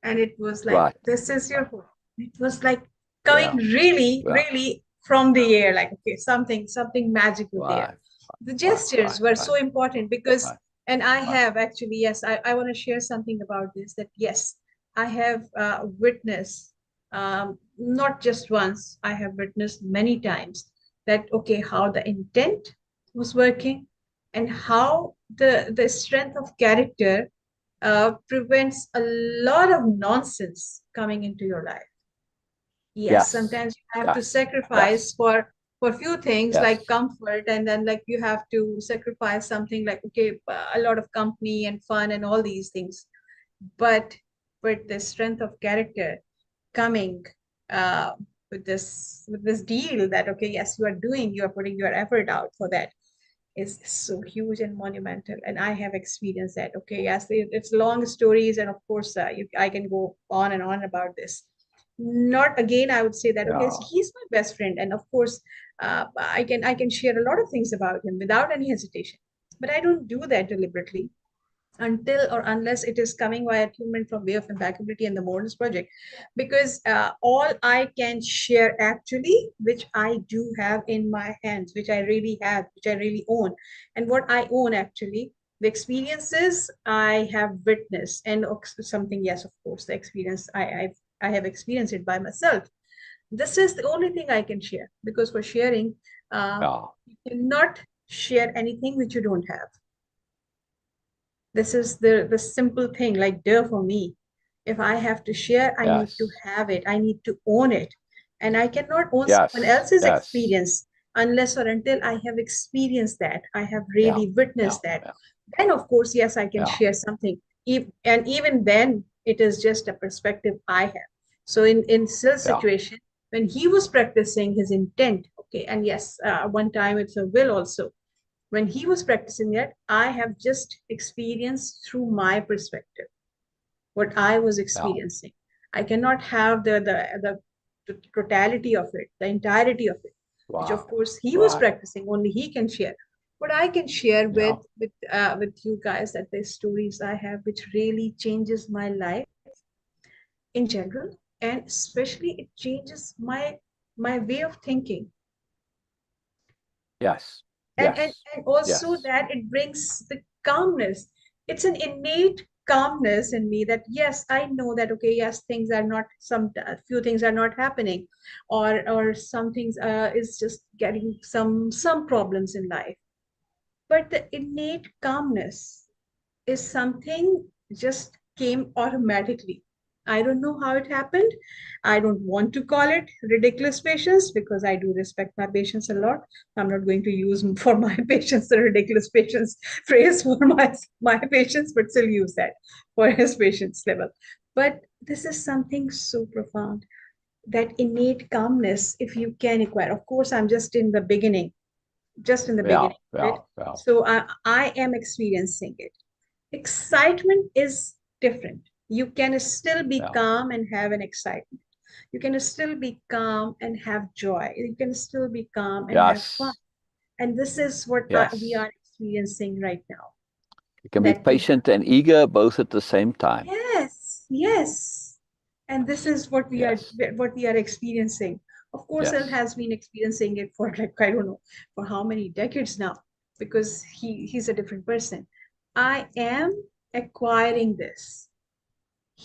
And it was like, Right, this is your right, home. It was like coming yeah, yeah, really from the air, like, okay, something magical there. right, The right, gestures right, were right, so important because, right, and I right. have actually, yes, I want to share something about this, that yes, I have witnessed, not just once, I have witnessed many times that, okay, how the intent was working and how the strength of character prevents a lot of nonsense coming into your life. Yes, Yes, sometimes you have to yes, sacrifice yes, for few things like yes, comfort, and then like you have to sacrifice something like, okay, a lot of company and fun and all these things. But the strength of character coming uh, with this deal that, okay, yes, you are putting your effort out for that, is so huge and monumental. And I have experienced that. Okay, yes, it's long stories, and of course, I can go on and on about this. Not again, I would say that, okay, so yeah, he's my best friend, and of course, I can share a lot of things about him without any hesitation. But I don't do that deliberately until or unless it is coming via attunement from Way-Of-Impeccability and the Moreness project. Because all I can share actually, which I do have in my hands, which I really have, which I really own, and what I own actually, the experiences I have witnessed, and something, yes, of course, the experience I have experienced it by myself. This is the only thing I can share, because for sharing, uh, yeah, you cannot share anything which you don't have. This is the simple thing, like duh for me. If I have to share, I need to yes, have it. I need to own it. And I cannot own someone yes, else's yes, experience unless or until I have experienced that. I have yeah, really yeah, witnessed that. yeah, Then, of course, yes, I can yeah, share something. And even then, it is just a perspective I have. So in Syl's yeah, situation, when he was practicing his intent, okay, and yes, one time it's a will also, when he was practicing that, I have just experienced through my perspective what I was yeah, experiencing. I cannot have the totality of it, the entirety of it, which of wow, course he was right, practicing. Only he can share. What I can share yeah, with you guys, that the stories I have, which really changes my life in general, and especially it changes my way of thinking, yes, and yes, also yes, that it brings the calmness. It's an innate calmness in me, that yes, I know that, okay, yes, things are not, some few things are not happening, or some things is just getting some problems in life, but the innate calmness is something just came automatically. I don't know how it happened. I don't want to call it ridiculous patience because I do respect my patients a lot. I'm not going to use for my patients the ridiculous patience phrase for my patients, but still use that for his patients level. But this is something so profound, that innate calmness, if you can acquire. Of course, I'm just in the Yeah, beginning, right? yeah, yeah. So I am experiencing it. Excitement is different. You can still be Yeah. calm and have an excitement. You can still be calm and have joy. You can still be calm and have fun. Yes. And this is what we Yes. are experiencing right now. You can be That we patient and eager both at the same time. Yes, yes. And this Yes. is what we are Yes. experiencing. Of course, Syl Yes. has been experiencing it for like, I don't know, for how many decades now, because he's a different person. I am acquiring this.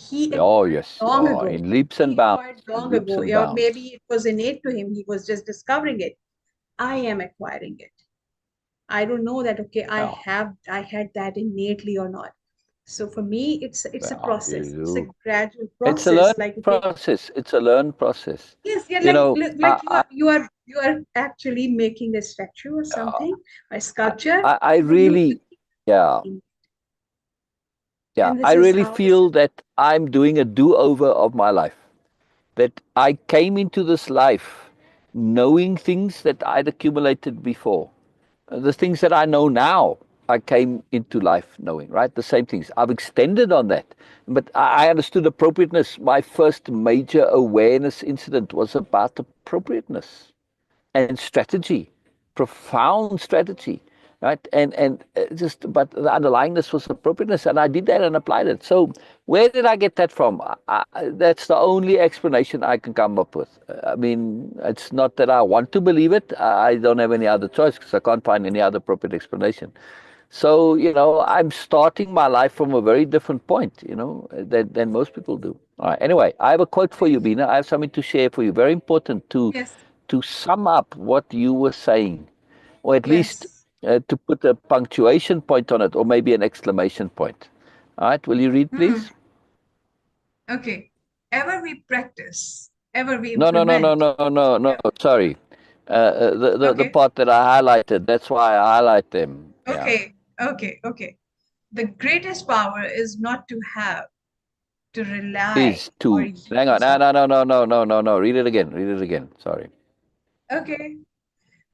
He Oh, acquired yes. long Oh, ago. in leaps and He acquired bounds. In long leaps ago. and Yeah, bounds. maybe it was innate to him. He was just discovering it. I am acquiring it. I don't know that, okay, Yeah. I had that innately or not. So for me, it's a Well, you process. It's a do. gradual It's a process. learned Like, okay, process. It's a learned process. yes, yeah, You know, like you are actually making a statue or uh, something, a sculpture, I and you really, keep yeah, making, yeah. and I this is really how this feel that I'm doing a do-over of my life. That I came into this life knowing things that I'd accumulated before. The things that I know now, I came into life knowing, right? The same things. I've extended on that. But I understood appropriateness. My first major awareness incident was about appropriateness and strategy, profound strategy, right? And but the underlyingness was appropriateness, and I did that and applied it. So where did I get that from? That's the only explanation I can come up with. I mean, it's not that I want to believe it. I don't have any other choice because I can't find any other appropriate explanation. So, I'm starting my life from a very different point, than most people do. All right. Anyway, I have a quote for you, great. Beena. I have something to share for you. Very important Yes, to sum up what you were saying, or at least yes. to put a punctuation point on it, or maybe an exclamation point. All right. Will you read, Hmm. please? Okay. Ever we practice, ever we No, no, no, no, implement. no, no, no. Sorry. The Okay, part that I highlighted. That's why I highlight them. Yeah. okay, okay. The greatest power is not to have, to rely Is or to hang on. use No, our no, no, power. no, no, no, no, no. Read it again. Read it again. Sorry. Okay.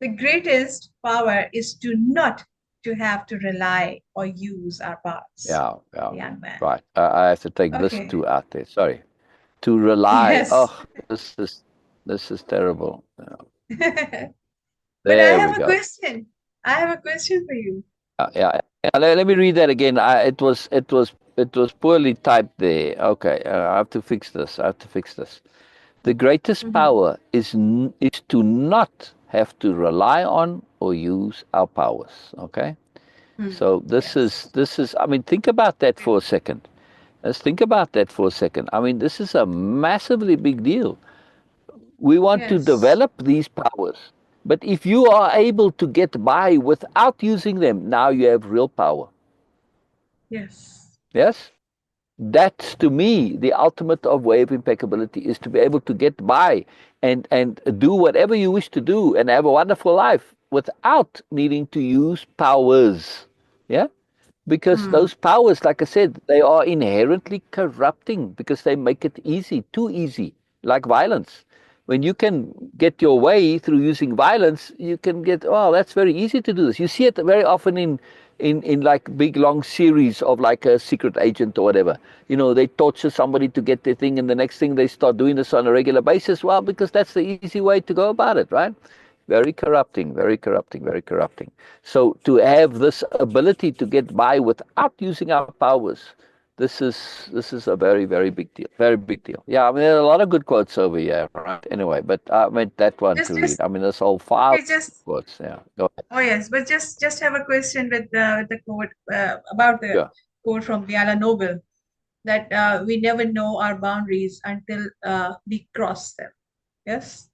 The greatest power is to not to have to rely or use our powers, Yeah, yeah. young man. Right. I have to take this Okay. two out there. Sorry. To rely. Yes. Oh, this is terrible. Yeah. But I There we have a go. question. I have a question for you. Yeah. Let me read that again. It was poorly typed there. Okay, I have to fix this. I have to fix this. The greatest Mhm. power is to not have to rely on or use our powers. Okay, so this is Yes. this is. I mean, think about that for a second. Let's think about that for a second. I mean, this is a massively big deal. We want to Yes. develop these powers. But if you are able to get by without using them, now you have real power. Yes. Yes? That's to me the ultimate of way of impeccability is to be able to get by and do whatever you wish to do and have a wonderful life without needing to use powers. Yeah? Because Hmm. those powers, like I said, they are inherently corrupting because they make it easy, too easy, like violence. When you can get your way through using violence, you can get, oh, that's very easy to do this. You see it very often in like big long series of like a secret agent or whatever. They torture somebody to get their thing, and the next thing they start doing this on a regular basis. Well, because that's the easy way to go about it, right? Very corrupting, very corrupting, very corrupting. So to have this ability to get by without using our powers, this is a very, very big deal. Very big deal. Yeah, I mean there are a lot of good quotes over here, right? Anyway, but I meant that one to read. Just I mean this whole file okay. Just quotes. Yeah, go ahead. Oh yes, but just have a question with the quote about the Sure. quote from Biala Noble, that we never know our boundaries until we cross them. Yes.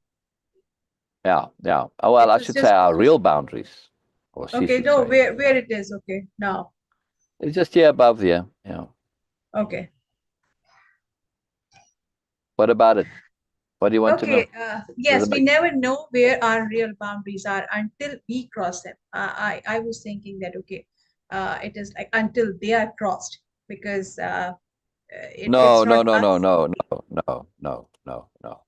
Yeah, yeah. Oh, well, It I was should say just our real boundaries, or she okay. should No, say. Yeah, where it is. Okay, now. it's just here above here. Yeah. Okay. What about it? What do you want to know? Okay, yes, we Like, never know where our real boundaries are until we cross them. I was thinking that, okay, it is like until they are crossed, because it's no, not no, no, no, us no, only. no, no, no, no, no.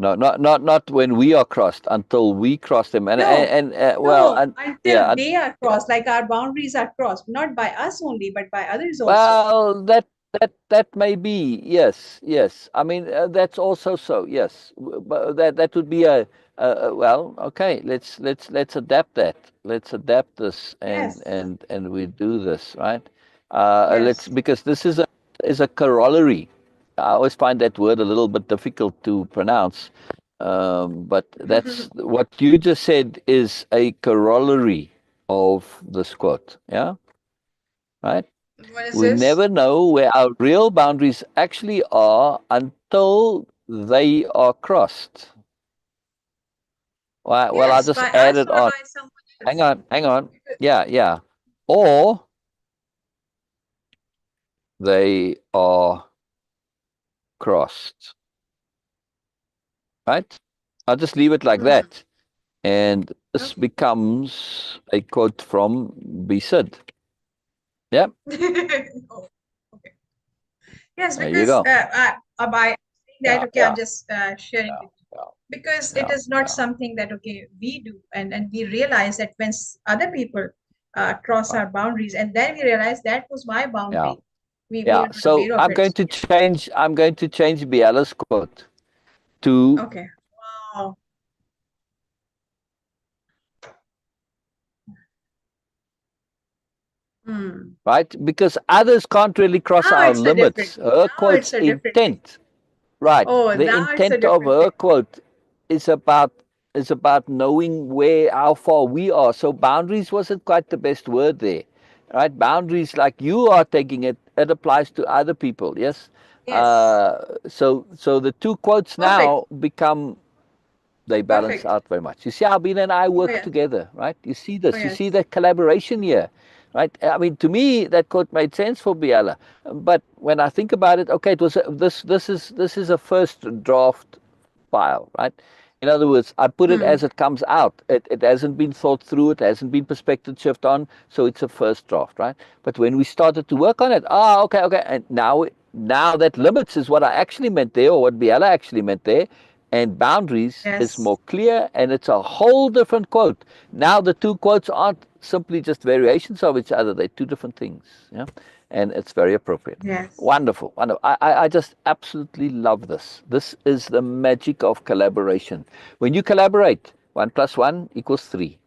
No, not when we are crossed, until we cross them. No, Well, no, and until yeah, they are yeah. crossed, like our boundaries are crossed, not by us only, but by others also. Well, that may be, yes, yes. I mean, that's also so, yes. But that would be well, okay. Let's adapt that. Let's adapt this, Yes, and we do this, right. Let's, yes. because this is a corollary. I always find that word a little bit difficult to pronounce, but that's what you just said is a corollary of this quote. Yeah, right. What is We this? never know where our real boundaries actually are until they are crossed. Well, I'll Yes, just by add us it or on. by someone Hang else. on, hang on. Yeah, yeah. Or they are crossed, right? I'll just leave it like Mhm. that. And this Okay. becomes a quote from Beena Sidd. Yeah, Oh, okay. Yes, there you because go. by saying that, Yeah, okay, I'm yeah, just sharing yeah, with you, yeah, because it yeah, is not yeah. something that, okay, we do, and we realize that when other people cross Right. our boundaries, and then we realize that was my Yeah. boundary. We Yeah, were not so aware of I'm it. going So to yeah. change. I'm going to change Biala's quote to Okay. Wow. Hmm. right because others can't really cross Now our it's a different limits. thing. Her Now it's quote's a different thing. intent, right? Oh, The now it's a intent of different her thing. quote is about knowing where how far we are. So boundaries wasn't quite the best word there, right? Boundaries, like you are taking it, it applies to other people. Yes. Yes. So the two quotes Perfect. now become, they balance Perfect. out very much. You see how Beena and I Oh work yes. together, right? You see Oh this. You see yes. that collaboration here, right? I mean, to me, that quote made sense for Biala, but when I think about it, okay, it was this is a first draft file, right? In other words, I put it Hmm. as it comes out. It hasn't been thought through. It hasn't been perspective shift on. So it's a first draft, right? But when we started to work on it, okay, okay, and now that limits is what I actually meant there, or what Biala actually meant there, and boundaries is Yes. more clear, and it's a whole different quote. Now the two quotes aren't simply just variations of each other; they're two different things. Yeah, and it's very appropriate. Yes. Wonderful, wonderful. I just absolutely love this. This is the magic of collaboration. When you collaborate, 1 + 1 = 3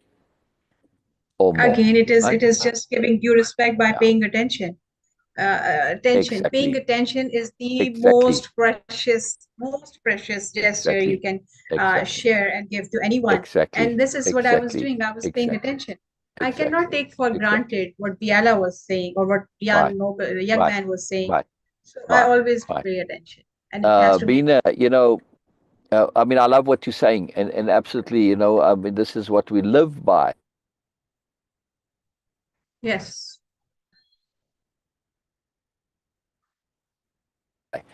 or more, Again, right? it is just giving due respect by Yeah, paying attention. Attention. Paying exactly, attention is the exactly, most precious gesture you exactly, can exactly, share and give to anyone. And exactly, this is what I was exactly, doing. I was paying exactly, attention. I cannot exactly, take for exactly. granted what Biala was saying or what Right, young right, man was saying. right, So I right, always right. pay attention, and it has to make Bina, I mean, I love what you're saying, and absolutely, I mean, this is what we live by. yes.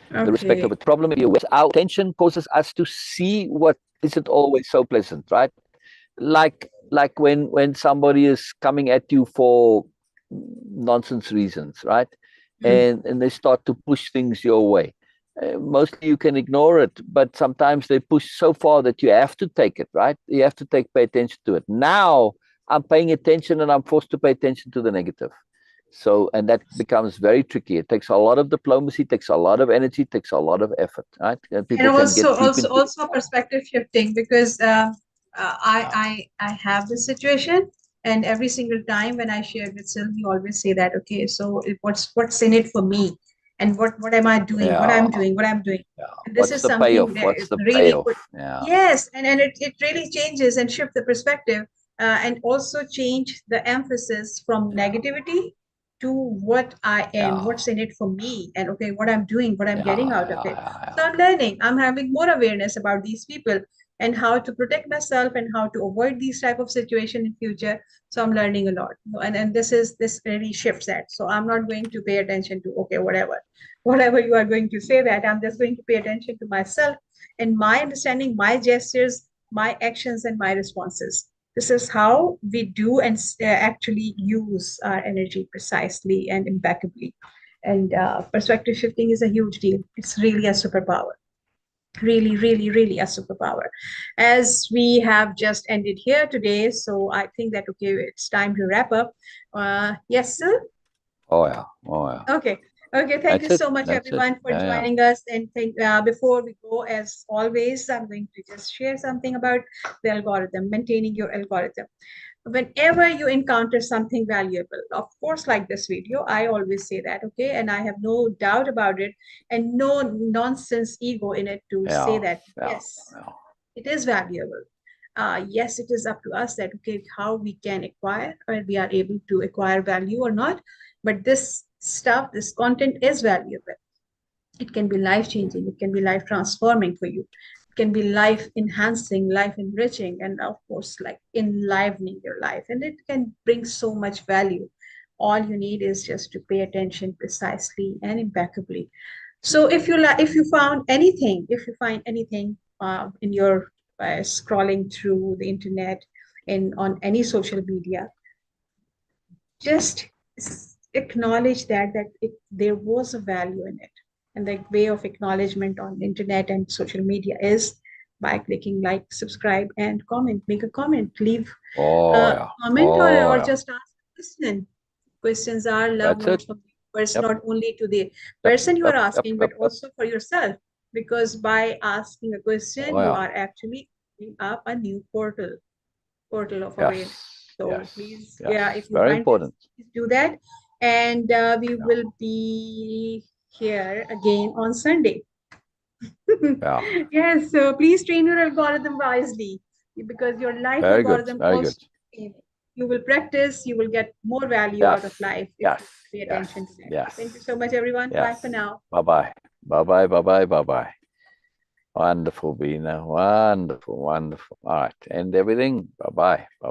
The respect of Okay. it. Problem is, our attention causes us to see what isn't always so pleasant, right? Like when somebody is coming at you for nonsense reasons, right? Hmm. And they start to push things your way. Mostly you can ignore it, but sometimes they push so far that you have to take it, right? You have to pay attention to it. Now I'm paying attention, and I'm forced to pay attention to the negative. So, and that becomes very tricky. It takes a lot of diplomacy, takes a lot of energy, takes a lot of effort, right? And And people can also, get deep into it. perspective shifting, because Yeah, I have this situation, and every single time when I share with Syl, we always say that, okay, so what's in it for me, and what am I doing, yeah, what I'm doing, yeah. and this What's is the something payoff? that What's the really put, payoff? Yeah, yes, and it really changes and shift the perspective, and also change the emphasis from yeah, negativity to what I am, yeah, what's in it for me, and okay, what I'm doing, what I'm getting yeah, out of yeah, it. yeah, So yeah. I'm learning. I'm having more awareness about these people and how to protect myself and how to avoid these type of situation in future. So I'm learning a lot. And this really shifts that. So I'm not going to pay attention to, okay, whatever. whatever you are going to say that. I'm just going to pay attention to myself and my understanding, my gestures, my actions, and my responses. This is how we do and actually use our energy precisely and impeccably. And perspective shifting is a huge deal. It's really a superpower. Really, really, really a superpower. As we have just ended here today, so I think that, okay, it's time to wrap up. Yes, sir? Oh yeah. Oh yeah. Okay. Okay. Thank you That's it. so much, That's it. everyone, for Yeah, yeah. joining us. And before we go, as always, I'm going to just share something about the algorithm, maintaining your algorithm. Whenever you encounter something valuable, of course, like this video, I always say that, okay? And I have no doubt about it and no nonsense ego in it to say Yeah. that, Yeah. yes, Yeah. it is valuable. Yes, it is up to us that, okay, how we can acquire or we are able to acquire value or not. But this stuff, this content is valuable. It can be life changing, it can be life transforming for you, it can be life enhancing, life enriching, and of course, like enlivening your life. And it can bring so much value. All you need is just to pay attention precisely and impeccably. So if you found anything, if you find anything in your scrolling through the internet and on any social media, just acknowledge that there was a value in it. And the way of acknowledgement on internet and social media is by clicking like, subscribe, and comment. Make a comment, leave Oh a yeah. comment, Oh or yeah. just ask a question. Questions are love That's it. notes from the universe, Yep. not only to the Yep. person you are Yep. Yep. asking, but Yep. Yep. also for yourself. Because by asking a question, Oh you yeah. are actually opening up a new portal of awareness. Yes. So Yes. please, yeah, Yes. if you Very find this, important. please do that. And we Yeah. will be here again on Sunday. Yeah. Yes, so please train your algorithm wisely, because your life Very good. algorithm Very good. also, you will practice, you will get more value out of Yes. life if Yes. you pay Yes. attention to that. Thank you Yes. so much, everyone. Bye for Yes. now. Bye bye. Bye bye. Bye bye. Bye bye. Wonderful, Beena. Wonderful. Wonderful. All right. End everything. Bye bye. Bye bye.